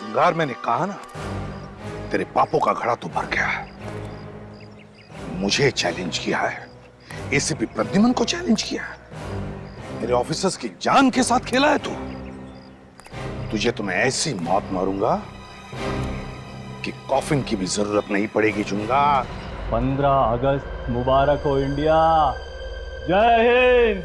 जुंगार, मैंने कहा ना, तेरे पापों का घड़ा तो भर गया है। मुझे चैलेंज किया है, एसीपी प्रद्युमन को चैलेंज किया है, मेरे ऑफिसर्स की जान के साथ खेला है तू। तुझे तो मैं ऐसी मौत मारूंगा कि कॉफिन की भी जरूरत नहीं पड़ेगी। जुंगार, 15 अगस्त मुबारक हो इंडिया। जय हिंद।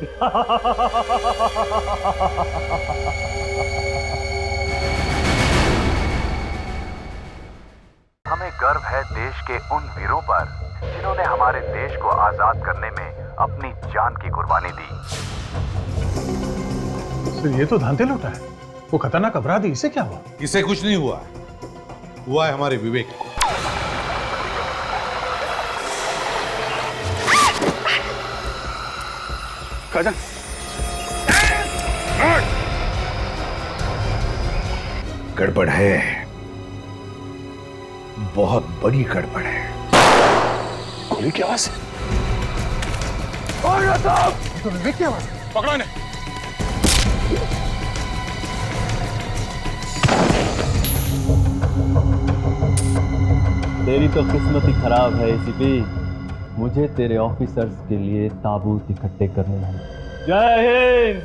हमें गर्व है देश के उन वीरों पर जिन्होंने हमारे देश को आजाद करने में अपनी जान की कुर्बानी दी। तो ये तो धांधे लौटा है, वो खतरनाक अपराधी, इसे क्या हुआ? इसे कुछ नहीं हुआ, हुआ है हमारे विवेक को। खजन, गड़बड़ है, बहुत बड़ी गड़बड़ है। गोली की आवाज है। ये तो विवेक की आवाज है। पकड़ो इन्हें। तेरी तो किस्मत ही खराब है एसीपी। मुझे तेरे ऑफिसर्स के लिए ताबूत इकट्ठे करने हैं। जय हिंद।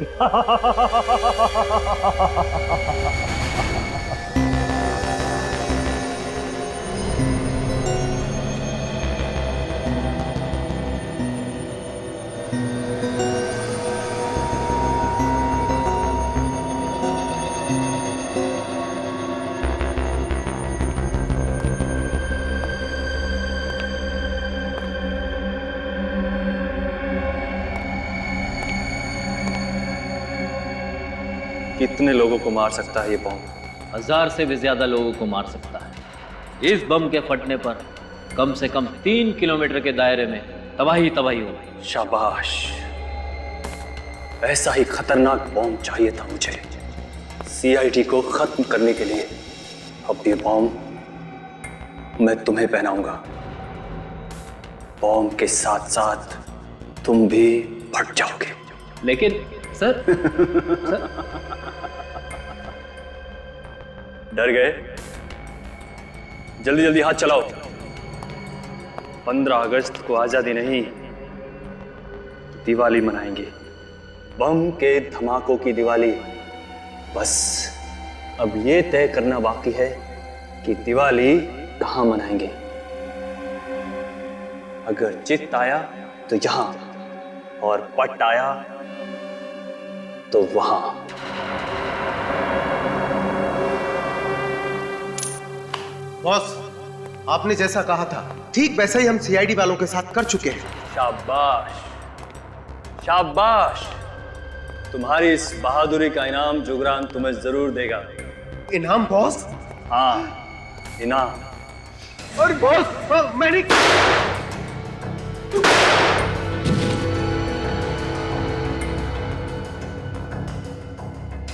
कितने लोगों को मार सकता है ये बम? 1000 से भी ज्यादा लोगों को मार सकता है। इस बम के फटने पर कम से कम 3 किलोमीटर के दायरे में तबाही तबाही होगी। शाबाश, ऐसा ही खतरनाक बम चाहिए था मुझे सीआईडी को खत्म करने के लिए। अब ये बम मैं तुम्हें पहनाऊंगा। बम के साथ साथ तुम भी फट जाओगे। लेकिन सर, डर गए? जल्दी जल्दी हाथ चलाओ। 15 अगस्त को आजादी नहीं, दिवाली मनाएंगे। बम के धमाकों की दिवाली। बस अब ये तय करना बाकी है कि दिवाली कहां मनाएंगे। अगर चित्त आया तो यहां, और पट आया तो वहां। बॉस, आपने जैसा कहा था ठीक वैसा ही हम सीआईडी वालों के साथ कर चुके हैं। शाबाश, शाबाश। तुम्हारी इस बहादुरी का इनाम जुगरान तुम्हें जरूर देगा। इनाम बॉस? हाँ, इनाम। अरे बॉस, मैंने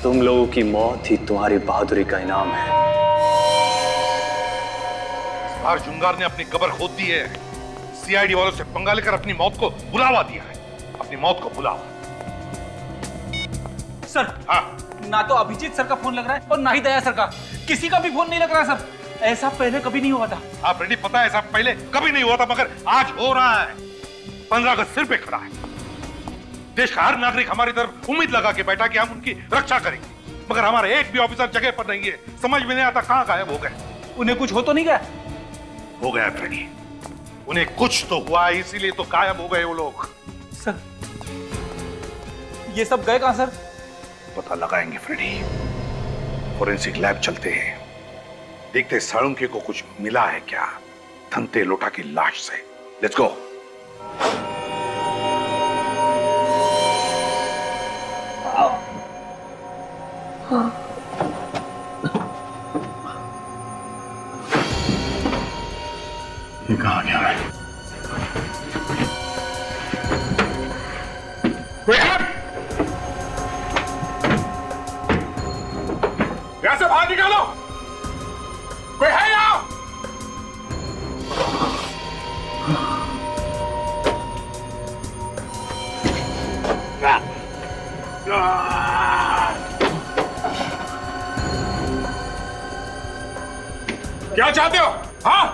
तुम लोगों की मौत ही तुम्हारी बहादुरी का इनाम है। इस बार जुंगार ने अपनी कब्र खोद दी है। सीआईडी वालों से पंगा लेकर अपनी मौत को बुलावा दिया है। अपनी मौत को बुलावा। सर, हाँ, ना तो अभिजीत सर का फोन लग रहा है और ना ही दया सर का। किसी का भी फोन नहीं लग रहा सर। ऐसा पहले कभी नहीं हुआ था। आप रेडी, पता है ऐसा पहले कभी नहीं हुआ था, मगर आज हो रहा है। 15 अगस्त सिर पे खड़ा है। देश का हर नागरिक हमारी तरफ उम्मीद लगा के बैठा कि हम उनकी रक्षा करेंगे, मगर हमारे एक भी ऑफिसर जगह पर नहीं है। समझ में नहीं आता कहां गायब हो गए। उन्हें कुछ हो तो नहीं गया? हो गया फ्रेडी, उन्हें कुछ तो हुआ, इसीलिए तो गायब हो गए वो लोग। सर, ये सब गए कहां सर? पता लगाएंगे फ्रेडी। फोरेंसिक लैब चलते हैं, देखते साळुंके को कुछ मिला है क्या धंते लोटा की लाश से। Let's go. ये कहाँ गया है? कोई है? यहां से बाहर निकालो। कोई है यहाँ? क्या चाहते हो? हाँ,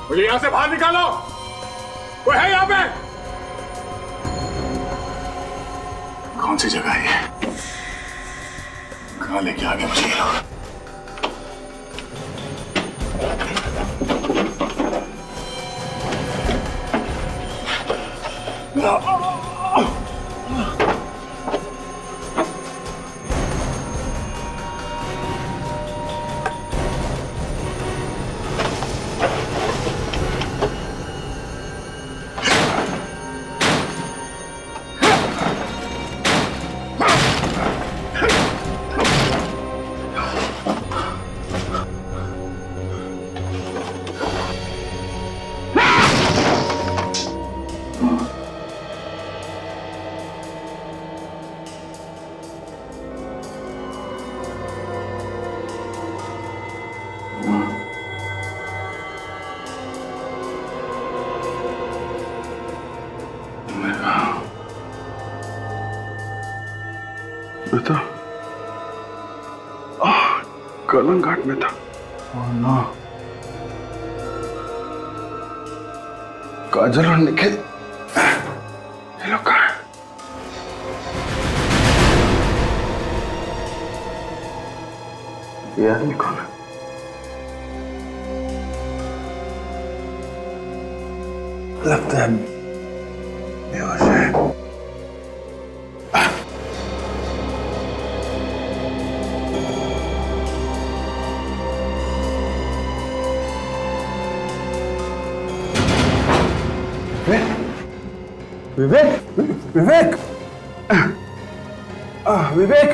मुझे यहां से बाहर निकालो। कोई है यहाँ पे? कौन सी जगह है ये? कहाँ लेके आ गए मुझे ये लोग? तो कलंग घाट में था। Oh no. काजल और निखिल ये लोग कहाँ हैं? ये आदमी कौन है? लगता है बेहोश है। विवेक, विवेक, विवेक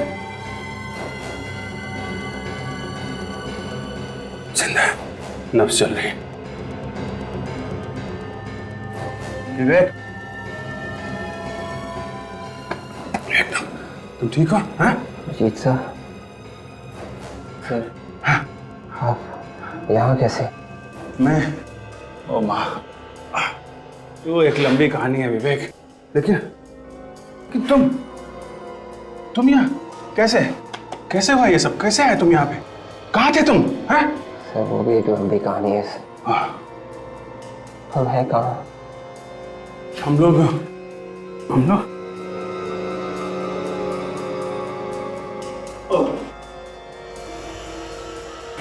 जिंदा है, नब्ज चल रही है। विवेक, एकदम तुम ठीक हो? हाँ? जीत सर, आप यहाँ कैसे? मैं, ओ माँ, वो एक लंबी कहानी है विवेक, लेकिन कि तुम यहाँ कैसे कैसे हुआ ये सब? कैसे आए तुम यहाँ पे? कहाँ थे तुम? हैं? सर वो भी एक लंबी कहानी है सर। हम हैं कहाँ? हम लोग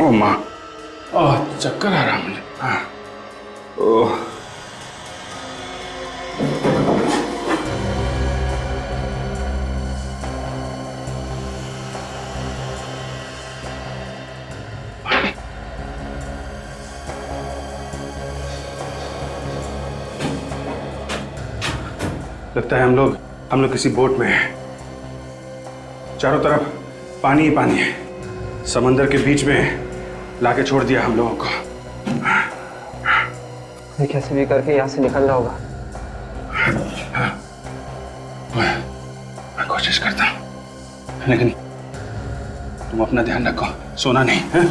ओ माँ, चक्कर आ रहा मुझे। हाँ, ओह लगता है हम लोग किसी बोट में हैं। चारों तरफ पानी ही पानी है। समंदर के बीच में लाके छोड़ दिया हम लोगों को। कैसे भी करके यहाँ से निकलना होगा। मैं कोशिश करता हूँ, लेकिन तुम अपना ध्यान रखो, सोना नहीं है?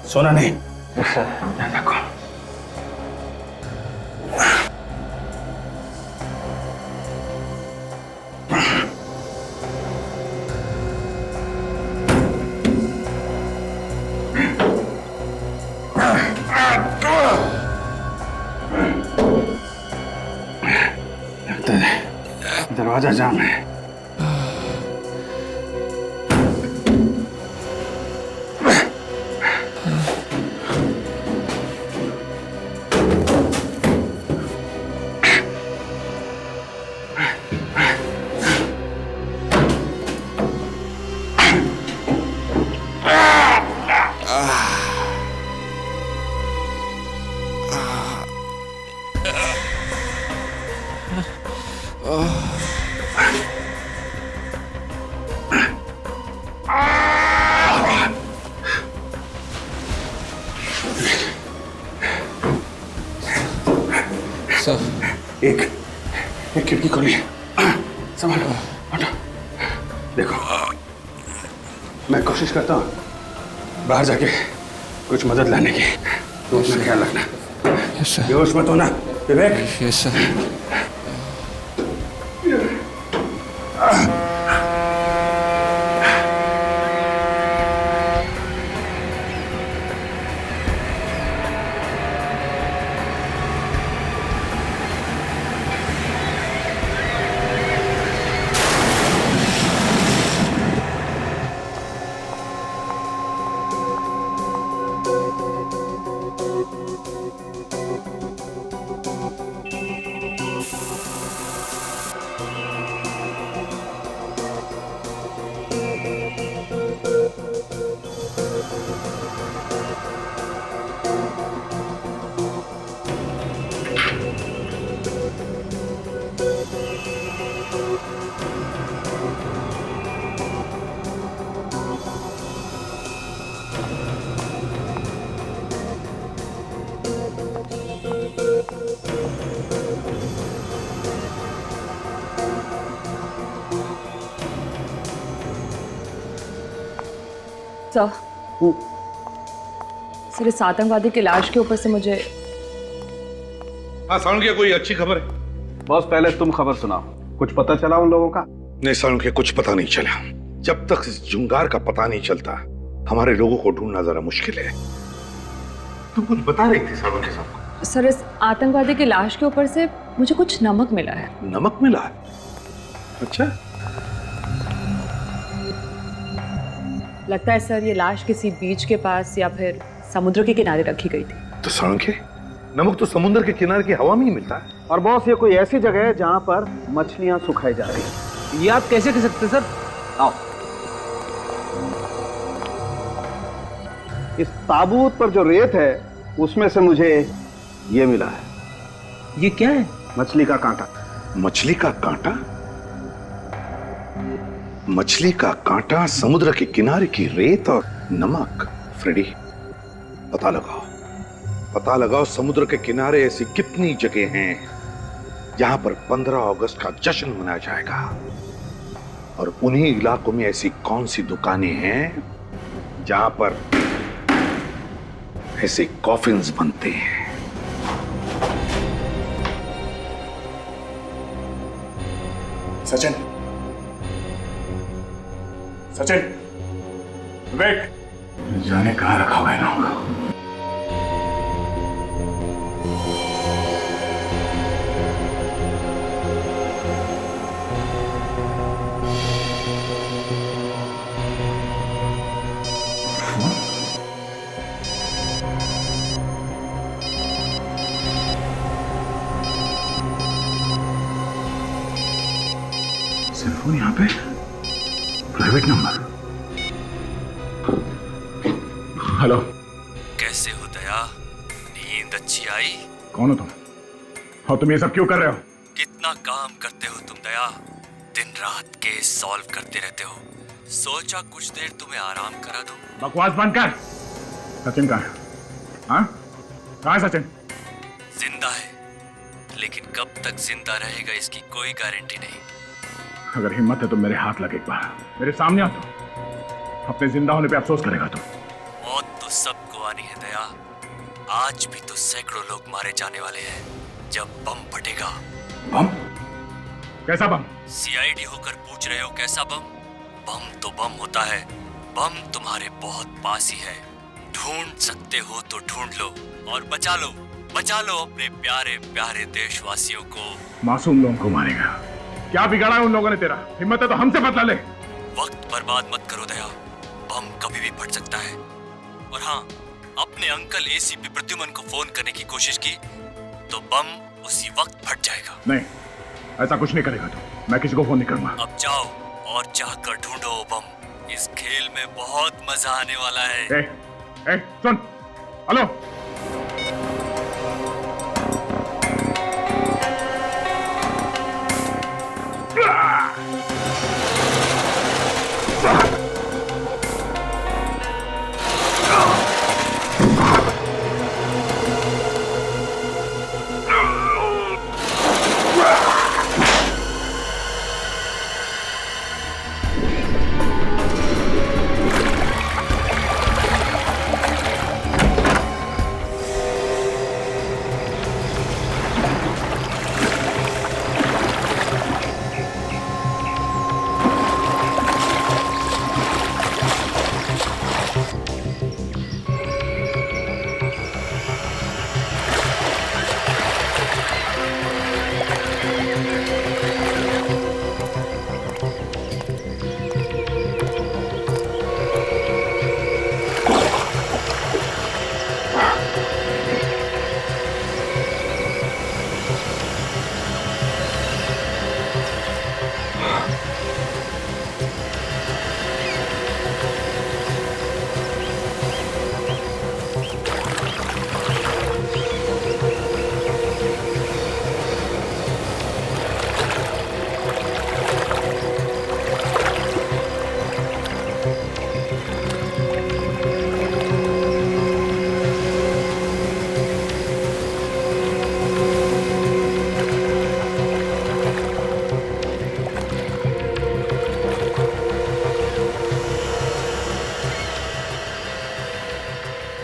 सोना नहीं, ध्यान रखो। दरवाजा जाम है। एक खिड़की खोली है, संभालो, हटो। देखो, मैं कोशिश करता हूँ बाहर जाके कुछ मदद लाने की। तुम अपना ख्याल रखना। बेहोश मत होना, विवेक। Yes sir. सर, इस आतंकवादी की लाश के ऊपर से मुझे हाँ सालुंखे, कोई अच्छी खबर है? बॉस, पहले तुम खबर सुनाओ। कुछ पता चला उन लोगों का? नहीं सालुंखे, कुछ पता नहीं चला। जब तक इस जुंगार का पता नहीं चलता, हमारे लोगों को ढूंढना जरा मुश्किल है। तुम कुछ बता रही थी सालुंखे साहब? सर, इस आतंकवादी की लाश के ऊपर से मुझे कुछ नमक मिला है। नमक मिला है? अच्छा। लगता है सर, ये लाश किसी बीच के पास या फिर समुद्र के किनारे रखी गई थी। तो सालुंखे, नमक तो समुद्र के किनारे की हवा में ही मिलता है। और बॉस, ये कोई ऐसी जगह है जहां पर मछलियां सुखाई जा रही हैं। ये आप कैसे कह सकते सर? आओ। इस ताबूत पर जो रेत है उसमें से मुझे ये मिला है। ये क्या है? मछली का कांटा। मछली का कांटा? मछली का कांटा, समुद्र के किनारे की रेत और नमक। फ्रेडी, पता लगाओ, पता लगाओ समुद्र के किनारे ऐसी कितनी जगह हैं जहां पर 15 अगस्त का जश्न मनाया जाएगा, और उन्हीं इलाकों में ऐसी कौन सी दुकानें हैं जहां पर ऐसे कॉफिन्स बनते हैं। सचिन, सचिन, विवेक, जाने कहां रखा हुआ है ना? सेलफोन यहाँ पे, प्राइवेट नंबर। हेलो। कैसे हो दया? नींद अच्छी आई? कौन हो तुम? और तुम ये सब क्यों कर रहे हो? कितना काम करते हो तुम दया, दिन रात केस सॉल्व करते रहते हो। सोचा कुछ देर तुम्हें आराम करा दो। बकवास बंद कर। सचिन कहाँ है? हाँ? कहाँ है सचिन? जिंदा है, लेकिन कब तक जिंदा रहेगा इसकी कोई गारंटी नहीं। अगर हिम्मत है तो मेरे हाथ लगे, एक बार मेरे सामने आ। तो अपने जिंदा होने पे अफसोस करेगा तो। मौत तो सबको आनी है दया। आज भी तो सैकड़ों लोग मारे जाने वाले हैं जब बम फटेगा। बम? कैसा बम? सीआईडी होकर पूछ रहे हो कैसा बम? बम तो बम होता है। बम तुम्हारे बहुत पास ही है। ढूंढ सकते हो तो ढूंढ लो और बचा लो, बचा लो अपने प्यारे प्यारे देशवासियों को। मासूम लोगों को मारेगा? क्या बिगाड़ा है उन लोगों ने तेरा? हिम्मत है तो हमसे बदला ले। वक्त बर्बाद मत करो दया, बम कभी भी फट सकता है। और हाँ, अपने अंकल एसीपी प्रद्युमन को फोन करने की कोशिश की तो बम उसी वक्त फट जाएगा। नहीं, ऐसा कुछ नहीं करेगा तो मैं किसी को फोन नहीं करूंगा। अब जाओ और चाहकर ढूंढो बम। इस खेल में बहुत मजा आने वाला है। सुन, हेलो।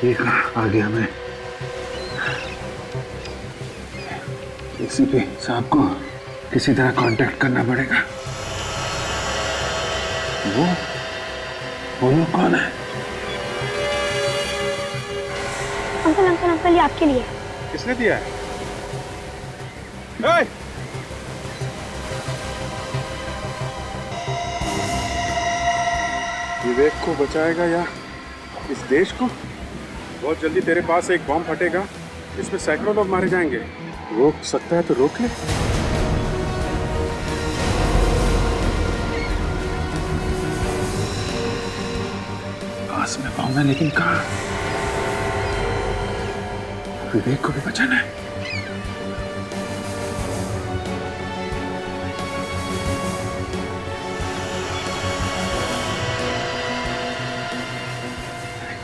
एक आ गया मैं। एसीपी साहब को किसी तरह कांटेक्ट करना पड़ेगा। वो लोग कौन है? अंकल अंकल अंकल, ये आपके लिए। किसने दिया है? विवेक को बचाएगा या इस देश को? बहुत जल्दी तेरे पास एक बॉम्ब फटेगा, इसमें सैकड़ों लोग मारे जाएंगे। रोक सकता है तो रोक ले। पास में बॉम्ब है, लेकिन कहाँ? विवेक को भी बचाना है।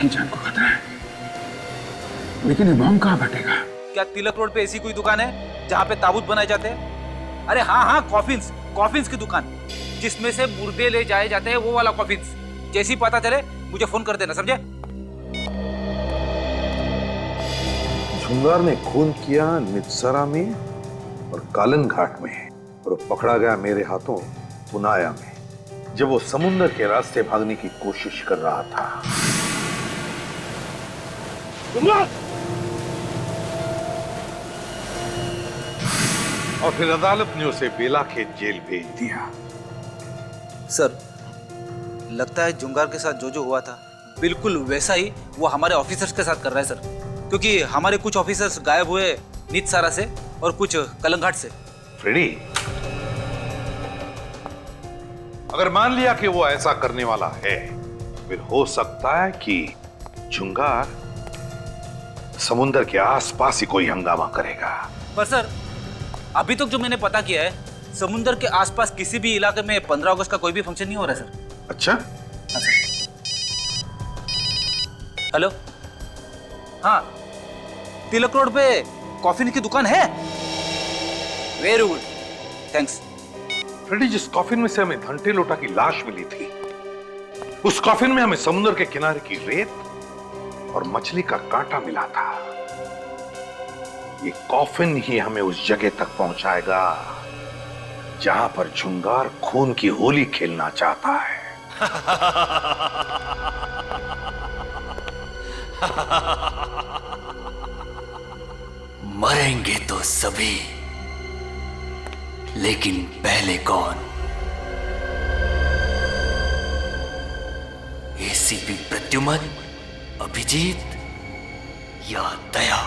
की जान को खतरा है, लेकिन ये बॉम्ब कहाँ फटेगा? क्या तिलक रोड पे ऐसी कोई दुकान है जहाँ पे ताबूत बनाए जाते हैं? अरे हाँ हाँ, कॉफिन्स की दुकान, जिसमें से मुर्दे ले जाए जाते हैं, वो वाला कॉफिन्स। जैसे ही पता चले मुझे फोन कर देना, समझे? झुंगार ने खून किया नित्सरा में और कालन घाट में, और पकड़ा गया मेरे हाथों पुनाया में, जब वो समुद्र के रास्ते भागने की कोशिश कर रहा था। और फिर अदालत ने उसे बेलाखेत जेल भेज दिया। सर, लगता है जुंगार के साथ जो हुआ था बिल्कुल वैसा ही वो हमारे ऑफिसर्स के साथ कर रहा है सर, क्योंकि हमारे कुछ ऑफिसर्स गायब हुए नित्सारा से और कुछ कलंघाट से। फ्रेडी, अगर मान लिया कि वो ऐसा करने वाला है, फिर हो सकता है कि जुंगार समुद्र के आसपास ही कोई हंगामा करेगा। पर सर, अभी तक जो मैंने पता किया है, समुद्र के आसपास किसी भी इलाके में 15 अगस्त का कोई भी फंक्शन नहीं हो रहा है सर। अच्छा? हाँ सर। हेलो, हाँ, तिलक रोड पे कॉफिन की दुकान है। Very good, thanks. फ्रेडी, जिस कॉफिन में से हमें घंटे लोटा की लाश मिली थी, उस कॉफिन में हमें समुद्र के किनारे की रेत और मछली का कांटा मिला था। ये कॉफिन ही हमें उस जगह तक पहुंचाएगा जहां पर झुंगार खून की होली खेलना चाहता है। मरेंगे तो सभी, लेकिन पहले कौन? एसीपी प्रद्युमन, अभिजीत या दया?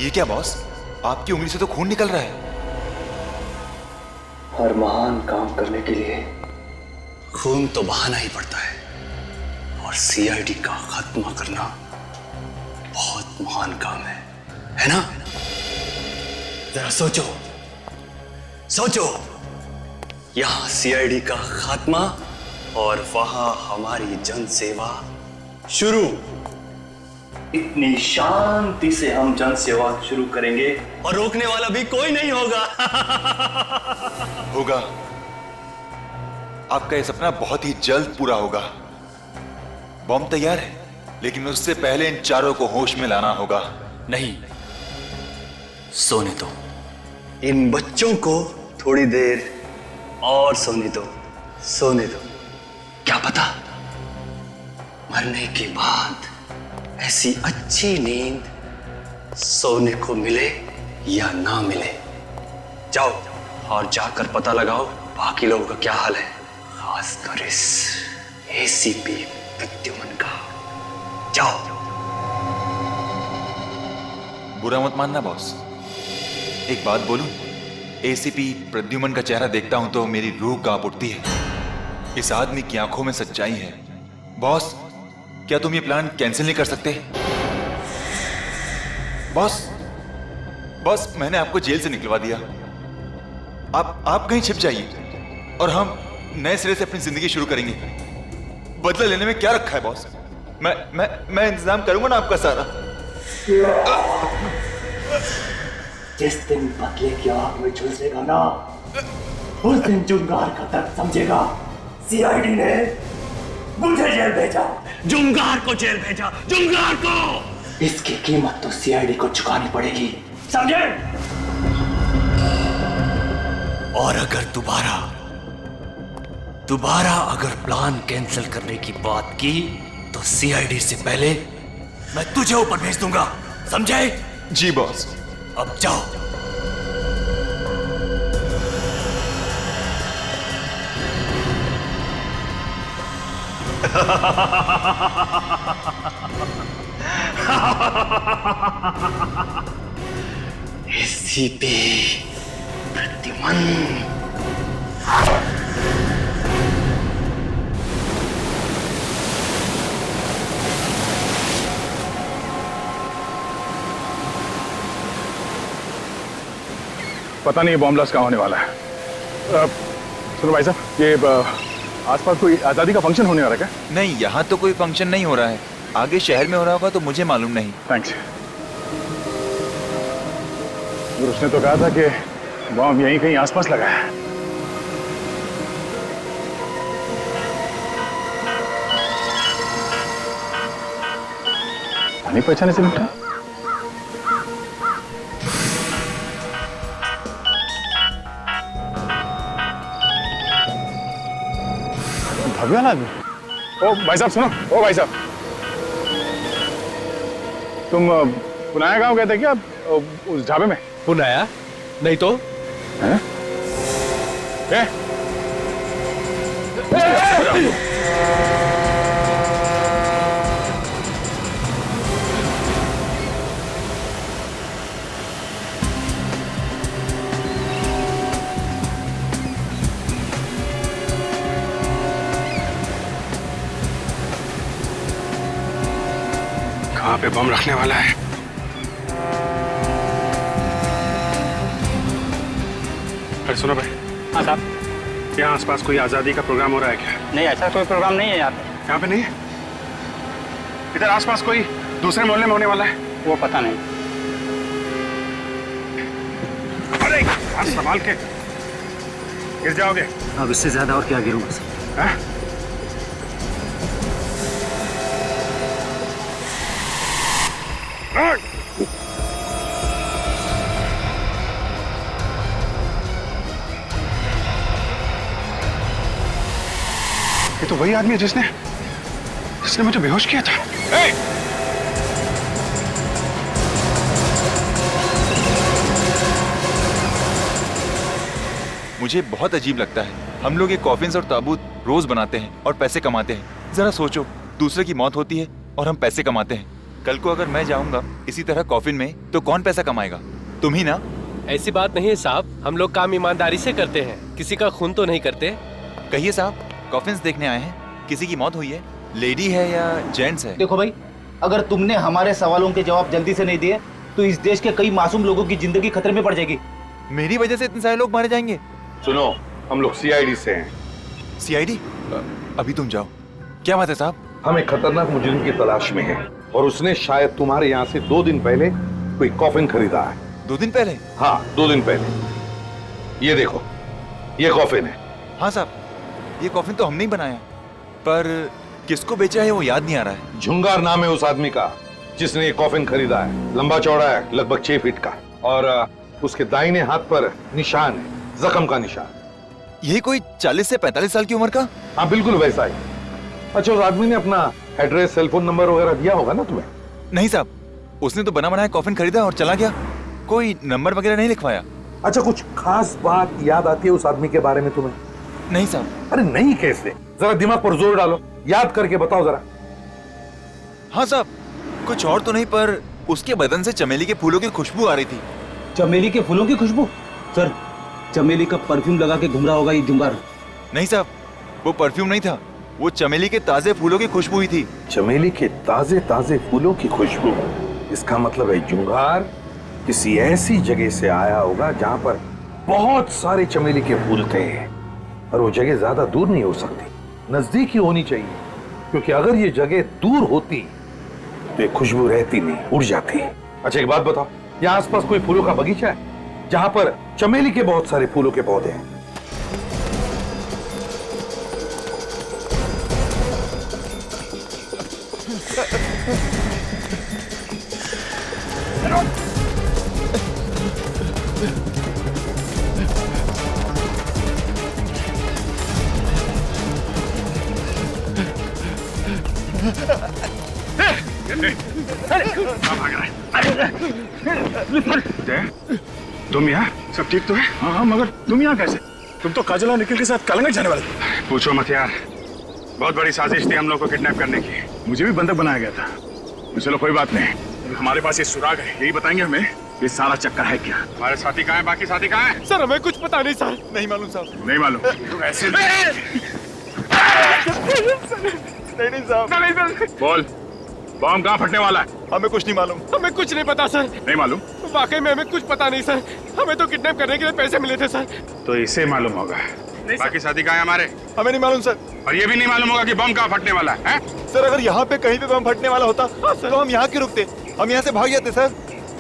ये क्या बॉस, आपकी उंगली से तो खून निकल रहा है। हर महान काम करने के लिए खून तो बहाना ही पड़ता है, और सीआईडी का खात्मा करना बहुत महान काम है ना? जरा सोचो, सोचो, यहाँ सीआईडी का खात्मा और वहां हमारी जन सेवा शुरू। इतनी शांति से हम जन सेवा शुरू करेंगे और रोकने वाला भी कोई नहीं होगा। होगा। आपका यह सपना बहुत ही जल्द पूरा होगा। बम तैयार है, लेकिन उससे पहले इन चारों को होश में लाना होगा। नहीं, सोने दो। इन बच्चों को थोड़ी देर और सोने दो, सोने दो। क्या पता मरने के बाद ऐसी अच्छी नींद सोने को मिले या ना मिले। जाओ और जाकर पता लगाओ बाकी लोगों का क्या हाल है, खासकर इस एसीपी प्रद्युमन का। जाओ। बुरा मत मानना बॉस, एक बात बोलूं, एसीपी प्रद्युमन का चेहरा देखता हूं तो मेरी रूह कांप उठती है। इस आदमी की आंखों में सच्चाई है। बॉस, क्या तुम ये प्लान कैंसिल नहीं कर सकते? बॉस, मैंने आपको जेल से निकलवा दिया। आप कहीं छिप जाइए और हम नए सिरे से अपनी जिंदगी शुरू करेंगे। बदला लेने में क्या रखा है बॉस? मैं इंतजाम करूंगा ना आपका सारा। जिस दिन बदले की आग में झुलसेगा ना, उस दिन जुंगार का दर्द समझेगा। सीआईडी ने मुझे जेल भेजा, जुंगार को जेल भेजा, जुंगार को। इसकी कीमत तो सीआईडी को चुकानी पड़ेगी, समझे? और अगर दोबारा अगर प्लान कैंसिल करने की बात की तो सीआईडी से पहले मैं तुझे ऊपर भेज दूंगा, समझे? जी बॉस। अब जाओ। एसीपी प्रद्युमन। पता नहीं बॉम्ब ब्लास्ट कहाँ होने वाला है। सुनो भाई साहब, ये आसपास कोई आजादी का फंक्शन होने वाला है क्या? नहीं, यहाँ तो कोई फंक्शन नहीं हो रहा है। आगे शहर में हो रहा होगा तो मुझे मालूम नहीं। थैंक्स। उसने तो कहा था कि बॉम्ब यहीं कहीं आसपास लगा है। नहीं पहचाने से निपटा। भव्या ना। ओ भाई साहब सुनो, ओ भाई साहब, तुम पुनाया गांव गए थे क्या उस ढाबे में? पुनाया? नहीं तो। हैं? कहाँ पे बम रखने वाला है? अरे सुनो भाई। हाँ साहब। यहाँ आसपास कोई आजादी का प्रोग्राम हो रहा है क्या? नहीं, ऐसा कोई प्रोग्राम नहीं है यहाँ पे। यहाँ पे नहीं है? इधर आसपास कोई दूसरे मोहल्ले में होने वाला है? वो पता नहीं। अरे हाथ संभाल के, गिर जाओगे। अब इससे ज्यादा और क्या गिरूंगा सर? हाँ? ये तो वही आदमी है जिसने मुझे बेहोश किया था। मुझे बहुत अजीब लगता है। हम लोग ये कॉफिन्स और ताबूत रोज बनाते हैं और पैसे कमाते हैं। जरा सोचो, दूसरे की मौत होती है और हम पैसे कमाते हैं। कल को अगर मैं जाऊंगा इसी तरह कॉफिन में तो कौन पैसा कमाएगा? तुम ही ना। ऐसी बात नहीं है साहब, हम लोग काम ईमानदारी से करते हैं, किसी का खून तो नहीं करते। कहिए साहब, कॉफिन्स देखने आए हैं, किसी की मौत हुई है? लेडी है या जेंट्स है? देखो भाई, अगर तुमने हमारे सवालों के जवाब जल्दी से नहीं दिए तो इस देश के कई मासूम लोगों की जिंदगी खतरे में पड़ जाएगी। मेरी वजह से इतने सारे लोग मारे जाएंगे? सुनो, हम लोग सीआईडी से हैं। सीआईडी? अभी तुम जाओ। क्या बात है साहब? हम एक खतरनाक मुजरिम की तलाश में हैं और उसने शायद तुम्हारे यहाँ से 2 दिन पहले कोई कॉफिन खरीदा है। 2 दिन पहले? हाँ, 2 दिन पहले। ये देखो, ये कॉफिन है। हाँ साहब, ये कॉफिन तो हमने ही बनाया, पर किसको बेचा है वो याद नहीं आ रहा है। झुंगार नाम है उस आदमी का जिसने ये कॉफिन खरीदा है। लंबा चौड़ा है, लगभग 6 फीट का, और उसके दाहिने हाथ पर निशान है, जख्म का निशान। यही कोई 40 से 45 साल की उम्र का? हाँ, बिल्कुल वैसा ही। अच्छा, उस आदमी ने अपना एड्रेस, सेल फोन नंबर वगैरह दिया होगा ना तुम्हें? नहीं साहब, उसने तो बना बनाया कॉफिन खरीदा और चला गया, कोई नंबर वगैरह नहीं लिखवाया। अच्छा, कुछ खास बात याद आती है उस आदमी के बारे में तुम्हें? नहीं साहब। अरे नहीं कैसे? जरा दिमाग पर जोर डालो, याद करके बताओ जरा। हाँ साहब, कुछ और तो नहीं, पर उसके बदन से चमेली के फूलों की खुशबू आ रही थी। चमेली के फूलों की खुशबू? सर, चमेली का परफ्यूम लगा के घूम रहा होगा ये जुंगार। नहीं साहब, वो परफ्यूम नहीं था, वो चमेली के ताजे फूलों की खुशबू ही थी। चमेली के ताजे ताजे फूलों की खुशबू? इसका मतलब है जुंगार किसी ऐसी जगह से आया होगा जहां पर बहुत सारे चमेली के फूल थे, और वो जगह ज्यादा दूर नहीं हो सकती, नजदीक ही होनी चाहिए, क्योंकि अगर ये जगह दूर होती तो ये खुशबू रहती नहीं, उड़ जाती। अच्छा, एक बात बताओ, यहाँ आसपास कोई फूलों का बगीचा है जहां पर चमेली के बहुत सारे फूलों के पौधे हैं? तुम यहाँ? सब ठीक तो है? हाँ, मगर तुम यहाँ कैसे? तुम तो काजल और निखिल के साथ कलंगट जाने वाले थे। पूछो मत यार, बहुत बड़ी साजिश थी हम लोग को किडनैप करने की। मुझे भी बंधक बनाया गया था। चलो कोई बात नहीं, हमारे पास ये सुराग है, यही बताएंगे हमें ये सारा चक्कर है क्या। हमारे साथी कहाँ है? बाकी साथी कहाँ है? सर, हमें कुछ पता नहीं सर। नहीं मालूम साहब। नहीं मालूम? तुम ऐसे नहीं साहब। बोल, बॉम्ब कहाँ फटने वाला है? हमें कुछ नहीं मालूम। हमें कुछ नहीं पता सर। नहीं मालूम? वाकई में हमें कुछ पता नहीं सर, हमें तो किडनैप करने के लिए पैसे मिले थे सर। तो इसे मालूम होगा। बाकी साथी कहाँ है हमारे? हमें नहीं मालूम सर। और ये भी नहीं मालूम होगा कि बम कहाँ फटने वाला है? सर, अगर यहाँ पे कहीं पे बम फटने वाला होता तो हम यहाँ क्यों रुकते? हम यहाँ से भाग जाते सर।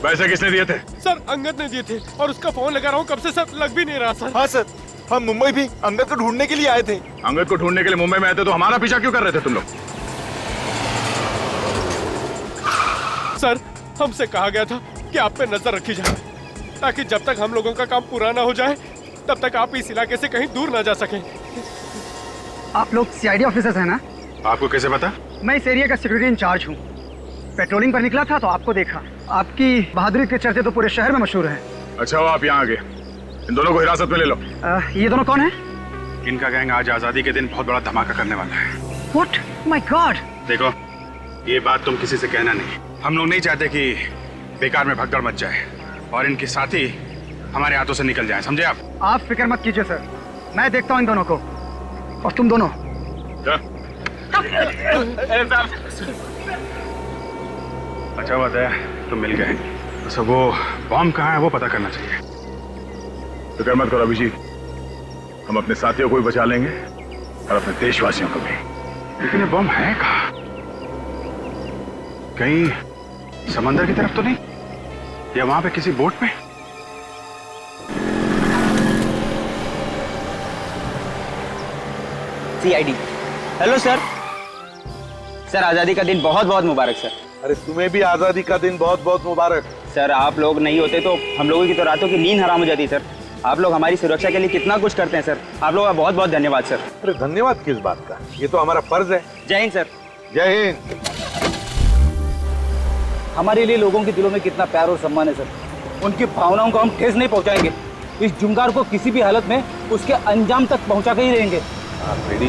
पैसे किसने दिए थे? सर, अंगद ने दिए थे, और उसका फोन लगा रहा हूँ कब से सर, लग भी नहीं रहा सर। हाँ सर, हम मुंबई भी अंगद को ढूंढने के लिए आए थे। अंगद को ढूंढने के लिए मुंबई में आए थे, तो हमारा पीछा क्यों कर रहे थे तुम लोग? सर, हमसे कहा गया था कि आप पे नजर रखी जाए, ताकि जब तक हम लोगों का काम पूरा ना हो जाए तब तक आप इस इलाके से कहीं दूर ना जा सकें। आप लोग सीआईडी ऑफिसर्स हैं ना? आपको कैसे पता? मैं इस एरिया का सिक्योरिटी इंचार्ज हूँ। पेट्रोलिंग पर निकला था तो आपको देखा। आपकी बहादुरी के चर्चे तो पूरे शहर में मशहूर हैं। अच्छा हो आप यहाँ आ गए। इन दोनों को हिरासत में ले लो। ये दोनों कौन है? इनका गैंग आज आजादी के दिन बहुत बड़ा धमाका करने वाला है। What? My God! देखो, ये बात तुम किसी से कहना नहीं। हम लोग नहीं चाहते कि बेकार में भगदड़ मच जाए और इनके साथी हमारे हाथों से निकल जाए, समझे आप? आप फिक्र मत कीजिए सर, मैं देखता हूँ इन दोनों को। और तुम दोनों अच्छा बात है, तुम मिल गए। अच्छा, वो बॉम्ब कहाँ है वो पता करना चाहिए। फिक्र मत करो अभिजीत, हम अपने साथियों को भी बचा लेंगे और अपने देशवासियों को भी। लेकिन ये बॉम्ब है कहाँ? कहीं समंदर की तरफ तो नहीं, या वहां पे किसी बोट में? सीआईडी। Hello sir. सर, आजादी का दिन बहुत बहुत मुबारक सर। अरे तुम्हें भी आजादी का दिन बहुत बहुत मुबारक। सर, आप लोग नहीं होते तो हम लोगों की तो रातों की नींद हराम हो जाती सर। आप लोग हमारी सुरक्षा के लिए कितना कुछ करते हैं सर, आप लोगों का बहुत बहुत धन्यवाद सर। अरे धन्यवाद किस बात का, ये तो हमारा फर्ज है। जय हिंद सर। जय हिंद। हमारे लिए लोगों के दिलों में कितना प्यार और सम्मान है सर, उनकी भावनाओं को हम ठेस नहीं पहुंचाएंगे। इस जुंगार को किसी भी हालत में उसके अंजाम तक पहुंचा के ही रहेंगे। हाँ बेटी,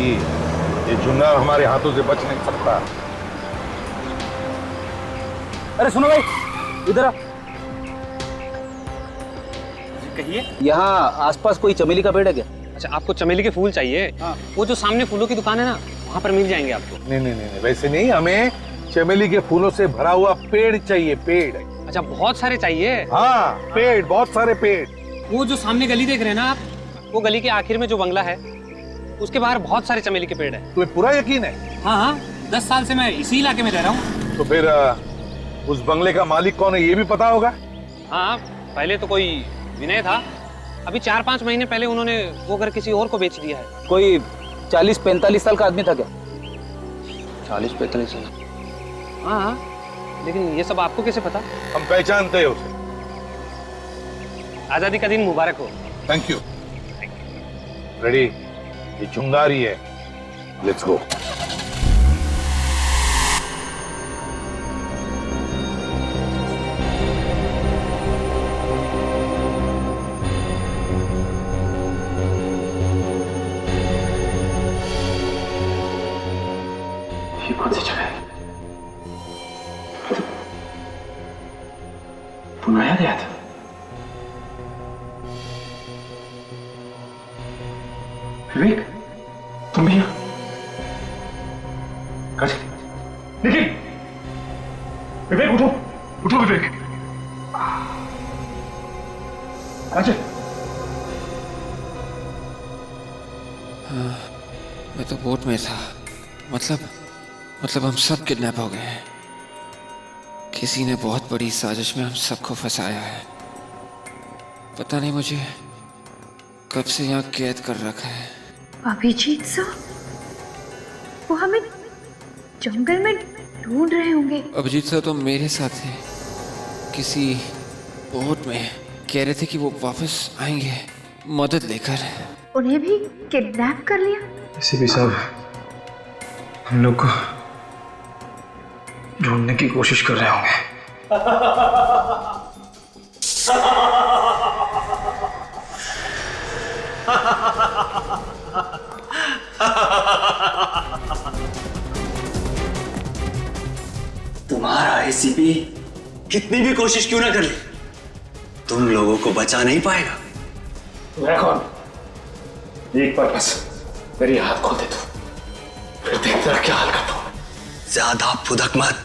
ये जुंगार हमारे हाथों से बच नहीं सकता। अरे सुनो भाई, इधर आ। कहिए। यहाँ आसपास कोई चमेली का पेड़ है क्या? अच्छा, आपको चमेली के फूल चाहिए? हाँ। वो जो सामने फूलों की दुकान है ना, वहाँ पर मिल जाएंगे आपको। नहीं नहीं नहीं, वैसे नहीं, हमें चमेली के फूलों से भरा हुआ पेड़ चाहिए, पेड़। अच्छा, बहुत सारे चाहिए? हाँ, पेड़, बहुत सारे पेड़। वो जो सामने गली देख रहे हैं ना आप, वो गली के आखिर में जो बंगला है उसके बाहर बहुत सारे चमेली के पेड़ हैं। तुम्हें पूरा यकीन है? हाँ हाँ, 10 साल से मैं इसी इलाके में रह रहा हूँ। तो फिर उस बंगले का मालिक कौन है ये भी पता होगा? हाँ, पहले तो कोई विनय था, अभी 4-5 महीने पहले उन्होंने वो घर किसी और को बेच दिया है। कोई 40-45 साल का आदमी था क्या? 40-45 साल? हाँ हाँ, लेकिन ये सब आपको कैसे पता? हम पहचानते हैं उसे। आजादी का दिन मुबारक हो। Thank you. रेडी? ये चुंगारी है। Let's go. ये कौन सी जगह है? बनाया गया था। विवेक, तुम भी यहाँ? निखिल, विवेक उठो, उठो विवेक। काजल, मैं तो बोट में था। मतलब हम सब किडनैप हो गए हैं। किसी ने बहुत बड़ी साजिश में हम सबको फंसाया है। पता नहीं मुझे कब से यहाँ कैद कर रखा है। अभिजीत सर, वो हमें जंगल में ढूंढ रहे होंगे। अभिजीत सर तो मेरे साथ थे, किसी बोट में। कह रहे थे कि वो वापस आएंगे मदद लेकर। उन्हें भी किडनैप कर लिया? एसीपी साहब, हम लोग को ढूंढने की कोशिश कर रहे होंगे। तुम्हारा एसीपी कितनी भी कोशिश क्यों ना कर ले, तुम लोगों को बचा नहीं पाएगा। मैं कौन? एक बार बस मेरी हाथ खोल दे तू, फिर देख तेरा क्या हाल करता हूं। ज्यादा फुदक मत।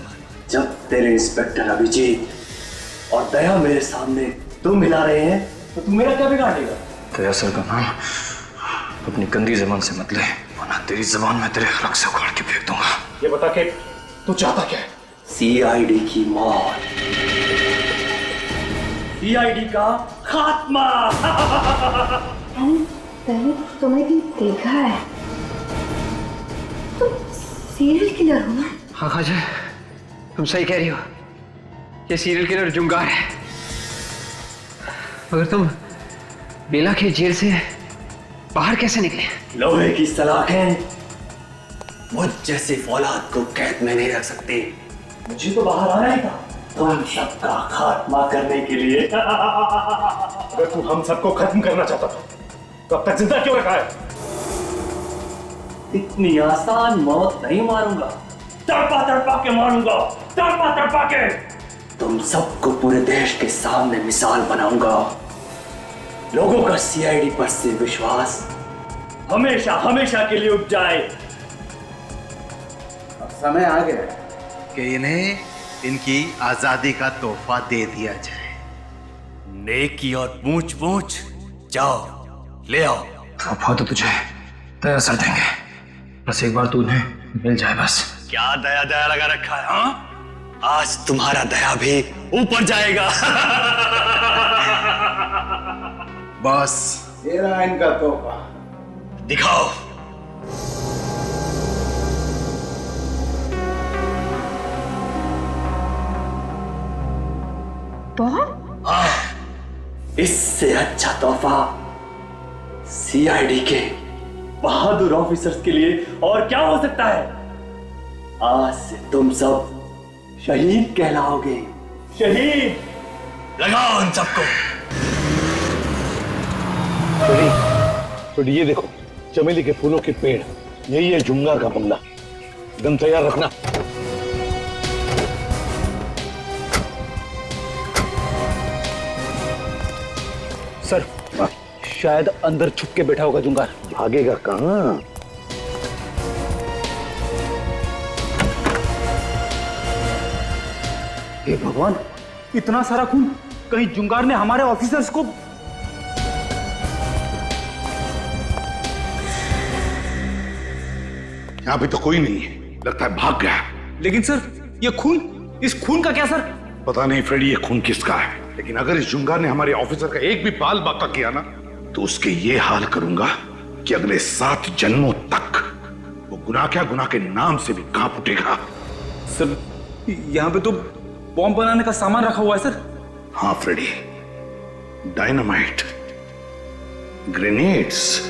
जब तेरे इंस्पेक्टर अभिजीत और दया मेरे सामने तुम मिला रहे हैं तो तुम मेरा क्या बिगाड़ देगा? दया सर का नाम अपनी गंदी जबान से मत ले, वरना तेरी जबान में तेरे हलक से उखाड़ के फेंक दूंगा। ये बता के तू चाहता क्या है? सीआईडी की मौत, सीआईडी का खात्मा। मैंने तुम्हें भी देखा है, तुम सीरियल किलर हो ना? हाँ काजल, तुम सही कह रही हो। ये सीरियल किलर जुंगार है। मगर तुम बेला के जेल से बाहर कैसे निकले? लोहे की सलाखें मुझ जैसे औलाद को कैद में नहीं रख सकती। मुझे तो बाहर आना ही था, तुम सबका खात्मा करने के लिए। अगर तू हम सबको खत्म करना चाहता था तो अब तक जिंदा क्यों रखा है? इतनी आसान मौत नहीं मारूंगा, तड़पा तड़पा के मारूंगा, तड़पा तड़पा के। तुम सबको पूरे देश के सामने मिसाल बनाऊंगा। लोगों का सीआईडी पर से विश्वास हमेशा हमेशा के लिए उठ जाए। अब समय आ गया कि इन्हें इनकी आजादी का तोहफा दे दिया जाए। नेकी और पूछ पूछ, जाओ ले आओ। तोहफा तो तुझे दया सर देंगे, बस एक बार तू उन्हें मिल जाए बस। क्या दया दया लगा रखा है? हाँ, आज तुम्हारा दया भी ऊपर जाएगा। बस ये रहा इनका तोहफा। दिखाओ। बॉम्ब? हाँ, इससे अच्छा तोहफा सीआईडी के बहादुर ऑफिसर्स के लिए और क्या हो सकता है? आज से तुम सब शहीद कहलाओगे। शहीद। लगाओ उन सबको। तो ये देखो, चमेली के फूलों के पेड़, यही है जुंगार का बंगला। गन तैयार रखना। सर, शायद अंदर छुप के बैठा होगा जुंगार। भागेगा कहां? हे भगवान, इतना सारा खून! कहीं जुंगार ने हमारे ऑफिसर्स को यहाँ पे तो कोई नहीं है, लगता है भाग गया। लेकिन सर ये खून, इस खून का क्या सर? पता नहीं फ्रेडी ये खून किसका है, लेकिन अगर इस जुंगार ने हमारे ऑफिसर का एक भी बाल बाका किया ना, तो उसके ये हाल करूंगा कि अगले 7 जन्मों तक वो गुनाह क्या, गुनाह के नाम से भी कांप उठेगा। सर यहाँ पे तो बॉम्ब बनाने का सामान रखा हुआ है सर। हाँ Freddie, dynamite, grenades.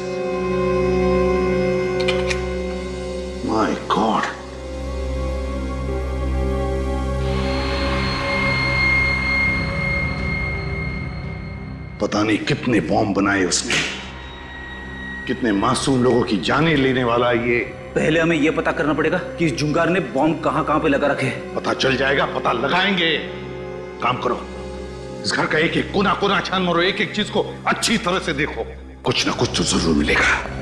My god, पता नहीं कितने बॉम्ब बनाए उसने, कितने मासूम लोगों की जानें लेने वाला ये। पहले हमें यह पता करना पड़ेगा कि इस जुंगार ने बॉम्ब कहां कहां पे लगा रखे। पता चल जाएगा, पता लगाएंगे। काम करो, इस घर का एक एक कोना कोना छान मारो, एक एक चीज को अच्छी तरह से देखो, कुछ ना कुछ तो जरूर मिलेगा।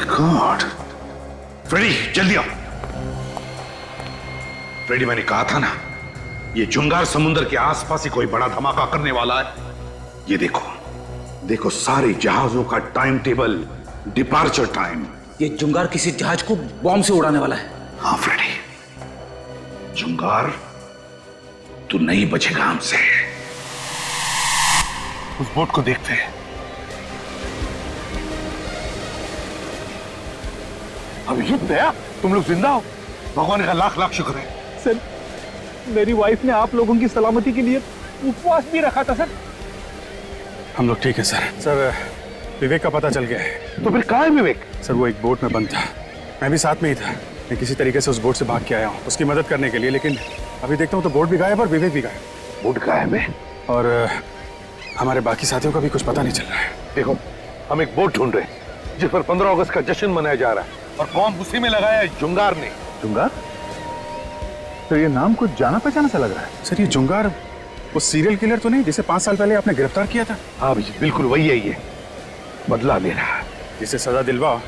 गॉड, फ्रेडी जल्दी आओ। फ्रेडी मैंने कहा था ना, ये जुंगार समुद्र के आसपास ही कोई बड़ा धमाका करने वाला है। ये देखो, देखो सारे जहाजों का टाइम टेबल, डिपार्चर टाइम। ये जुंगार किसी जहाज को बॉम्ब से उड़ाने वाला है। हाँ फ्रेडी, जुंगार तू नहीं बचेगा हमसे। उस बोट को देखते हैं। अभिजीत भैया, तुम लोग जिंदा हो, भगवान का लाख लाख शुक्र है। सर, मेरी वाइफ ने आप लोगों की सलामती के लिए उपवास भी रखा था सर। हम लोग ठीक है सर। सर विवेक का पता चल गया है। तो फिर कहाँ है विवेक? सर वो एक बोट में बंद था, मैं भी साथ में ही था। मैं किसी तरीके से उस बोट से भाग के आया हूँ उसकी मदद करने के लिए, लेकिन अभी देखता हूँ तो बोट भी गायब और विवेक भी गायब। बोट गायब है और हमारे बाकी साथियों का भी कुछ पता नहीं चल रहा है। देखो, हम एक बोट ढूंढ रहे हैं जिस पर 15 अगस्त का जश्न मनाया जा रहा है, और बॉम्ब उसी में लगाया है जुंगार ने। जुंगार? तो ये नाम कुछ जाना पहचाना सा लग रहा है। सर ये जुंगार वो सीरियल किलर तो नहीं जिसे 5 साल पहले आपने गिरफ्तार किया था? हाँ अभिजीत, बिल्कुल वही है। ये बदला ले रहा है। जिसे सजा दिलवाओ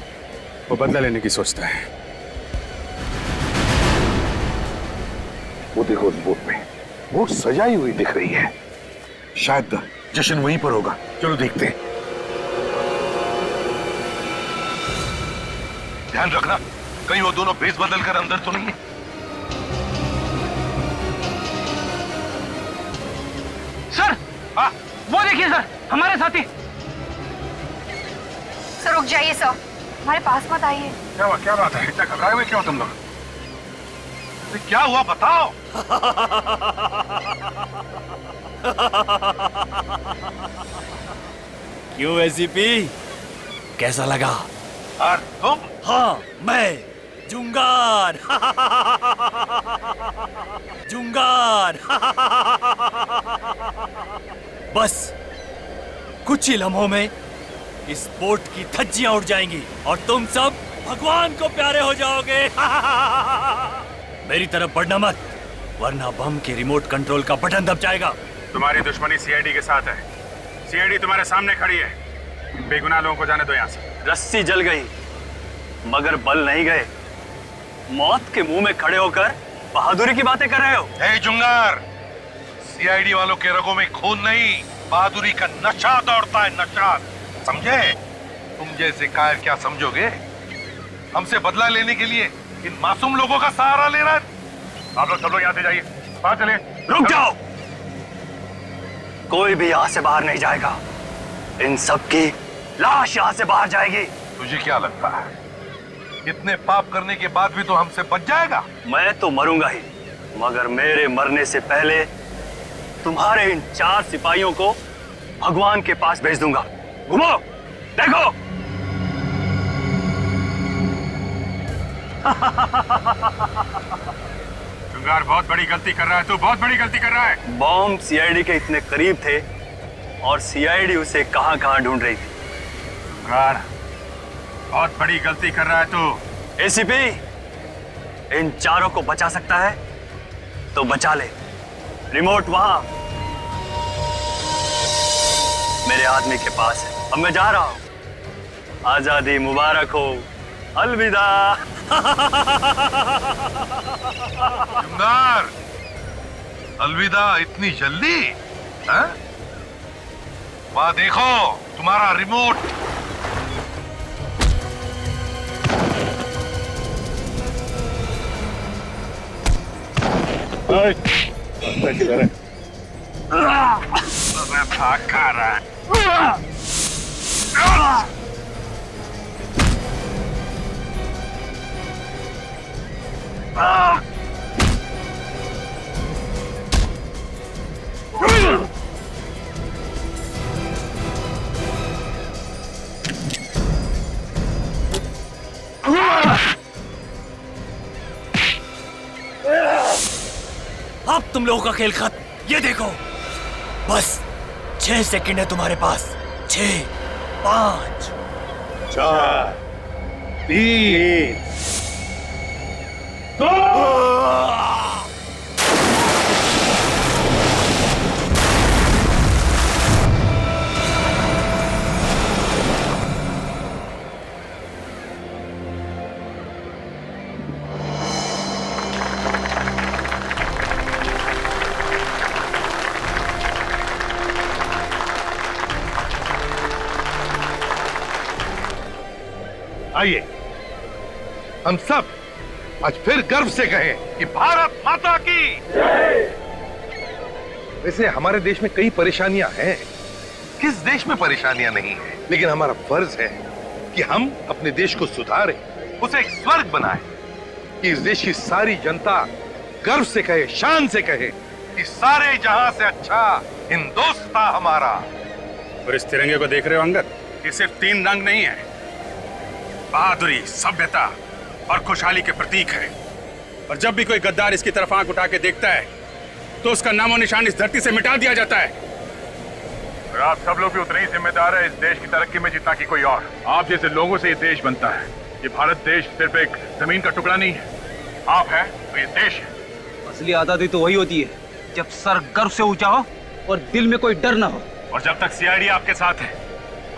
वो बदला लेने की सोचता है। वो देखो उस बोट में, बोट सजाई हुई दिख रही है, शायद जश्न वहीं पर होगा। चलो देखते हैं। ध्यान रखना कहीं वो दोनों भेस बदल कर अंदर तो नहीं है। सर, वो देखिए सर, हमारे साथी। सर रुक जाइए सर, हमारे पास मत आइए। क्या हुआ? क्या बात है? इतना घबराए हुए क्यों तुम लोग? क्या हुआ बताओ। क्यों एसीपी, कैसा लगा? और तुम? हाँ मैं जुंगार। जुंगार। बस कुछ ही लम्हों में इस बोट की धज्जियां उड़ जाएंगी और तुम सब भगवान को प्यारे हो जाओगे। मेरी तरफ बढ़ना मत, वरना बम के रिमोट कंट्रोल का बटन दब जाएगा। तुम्हारी दुश्मनी सीआईडी के साथ है। सीआईडी तुम्हारे सामने खड़ी है। बेगुनाह लोगों को जाने दो यहाँ से। रस्सी जल गई मगर बल नहीं गए। मौत के मुंह में खड़े होकर बहादुरी की बातें कर रहे हो। हे जुंगार, सीआईडी वालों के रगों में खून नहीं, बहादुरी का नशा दौड़ता है, नशा। समझे? तुम जैसे कायर क्या समझोगे? हमसे बदला लेने के लिए इन मासूम लोगों का सहारा ले रहा है। आप लोग सब लोग यहाँ से जाइए, बाहर चले। रुक जाओ, कोई भी यहाँ से बाहर नहीं जाएगा। इन सब की लाश यहाँ से बाहर जाएगी। तुझे क्या लगता है इतने पाप करने के बाद भी तो हमसे बच जाएगा? मैं तो मरूंगा ही, मगर मेरे मरने से पहले तुम्हारे इन 4 सिपाहियों को भगवान के पास भेज दूंगा। घूमो, देखो। जुंगार बहुत बड़ी गलती कर रहा है, तू बहुत बड़ी गलती कर रहा है। बॉम्ब सीआईडी के इतने करीब थे और सीआईडी उसे कहां कहां ढूंढ रही थी। बहुत बड़ी गलती कर रहा है तू। एसीपी, इन चारों को बचा सकता है तो बचा ले। रिमोट वहां मेरे आदमी के पास है। अब मैं जा रहा हूं। आजादी मुबारक हो। अलविदा। जुमदार, अलविदा इतनी जल्दी? हाँ? वहां देखो तुम्हारा रिमोट। मैं भाग खा रहा है। अब तुम लोगों का खेल खत्म। ये देखो, बस 6 सेकंड है तुम्हारे पास। 6, 5, 4, 3, 2। आइए हम सब आज फिर गर्व से कहें कि भारत माता की जय। वैसे हमारे देश में कई परेशानियां हैं, किस देश में परेशानियां नहीं है, लेकिन हमारा फर्ज है कि हम अपने देश को सुधारें, उसे एक स्वर्ग बनाएं, कि इस देश की सारी जनता गर्व से कहे, शान से कहे कि सारे जहां से अच्छा हिंदुस्तान हमारा। और इस तिरंगे को देख रहे हो अंगद, ये सिर्फ 3 रंग नहीं है, बहादुरी, सभ्यता और खुशहाली के प्रतीक है। और जब भी कोई गद्दार इसकी तरफ आंख उठा के देखता है तो उसका नामो निशान इस धरती से मिटा दिया जाता है। और आप सब लोग भी उतने ही जिम्मेदार है इस देश की तरक्की में जितना कि कोई और। आप जैसे लोगों से ये देश बनता है। ये भारत देश सिर्फ एक जमीन का टुकड़ा नहीं है, आप है तो ये देश है। असली आजादी तो वही होती है जब सर गर्व से ऊंचा हो और दिल में कोई डर ना हो। और जब तक सीआईडी आपके साथ है,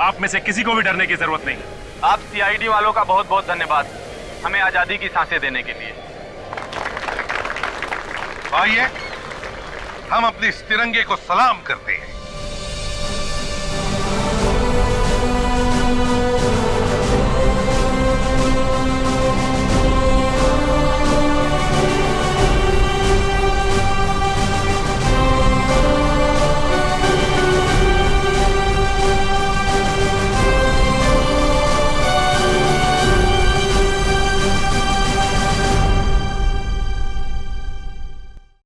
आप में से किसी को भी डरने की जरूरत नहीं। आप सीआईडी वालों का बहुत बहुत धन्यवाद, हमें आजादी की सांसें देने के लिए। आइए हम अपने इस तिरंगे को सलाम करते हैं।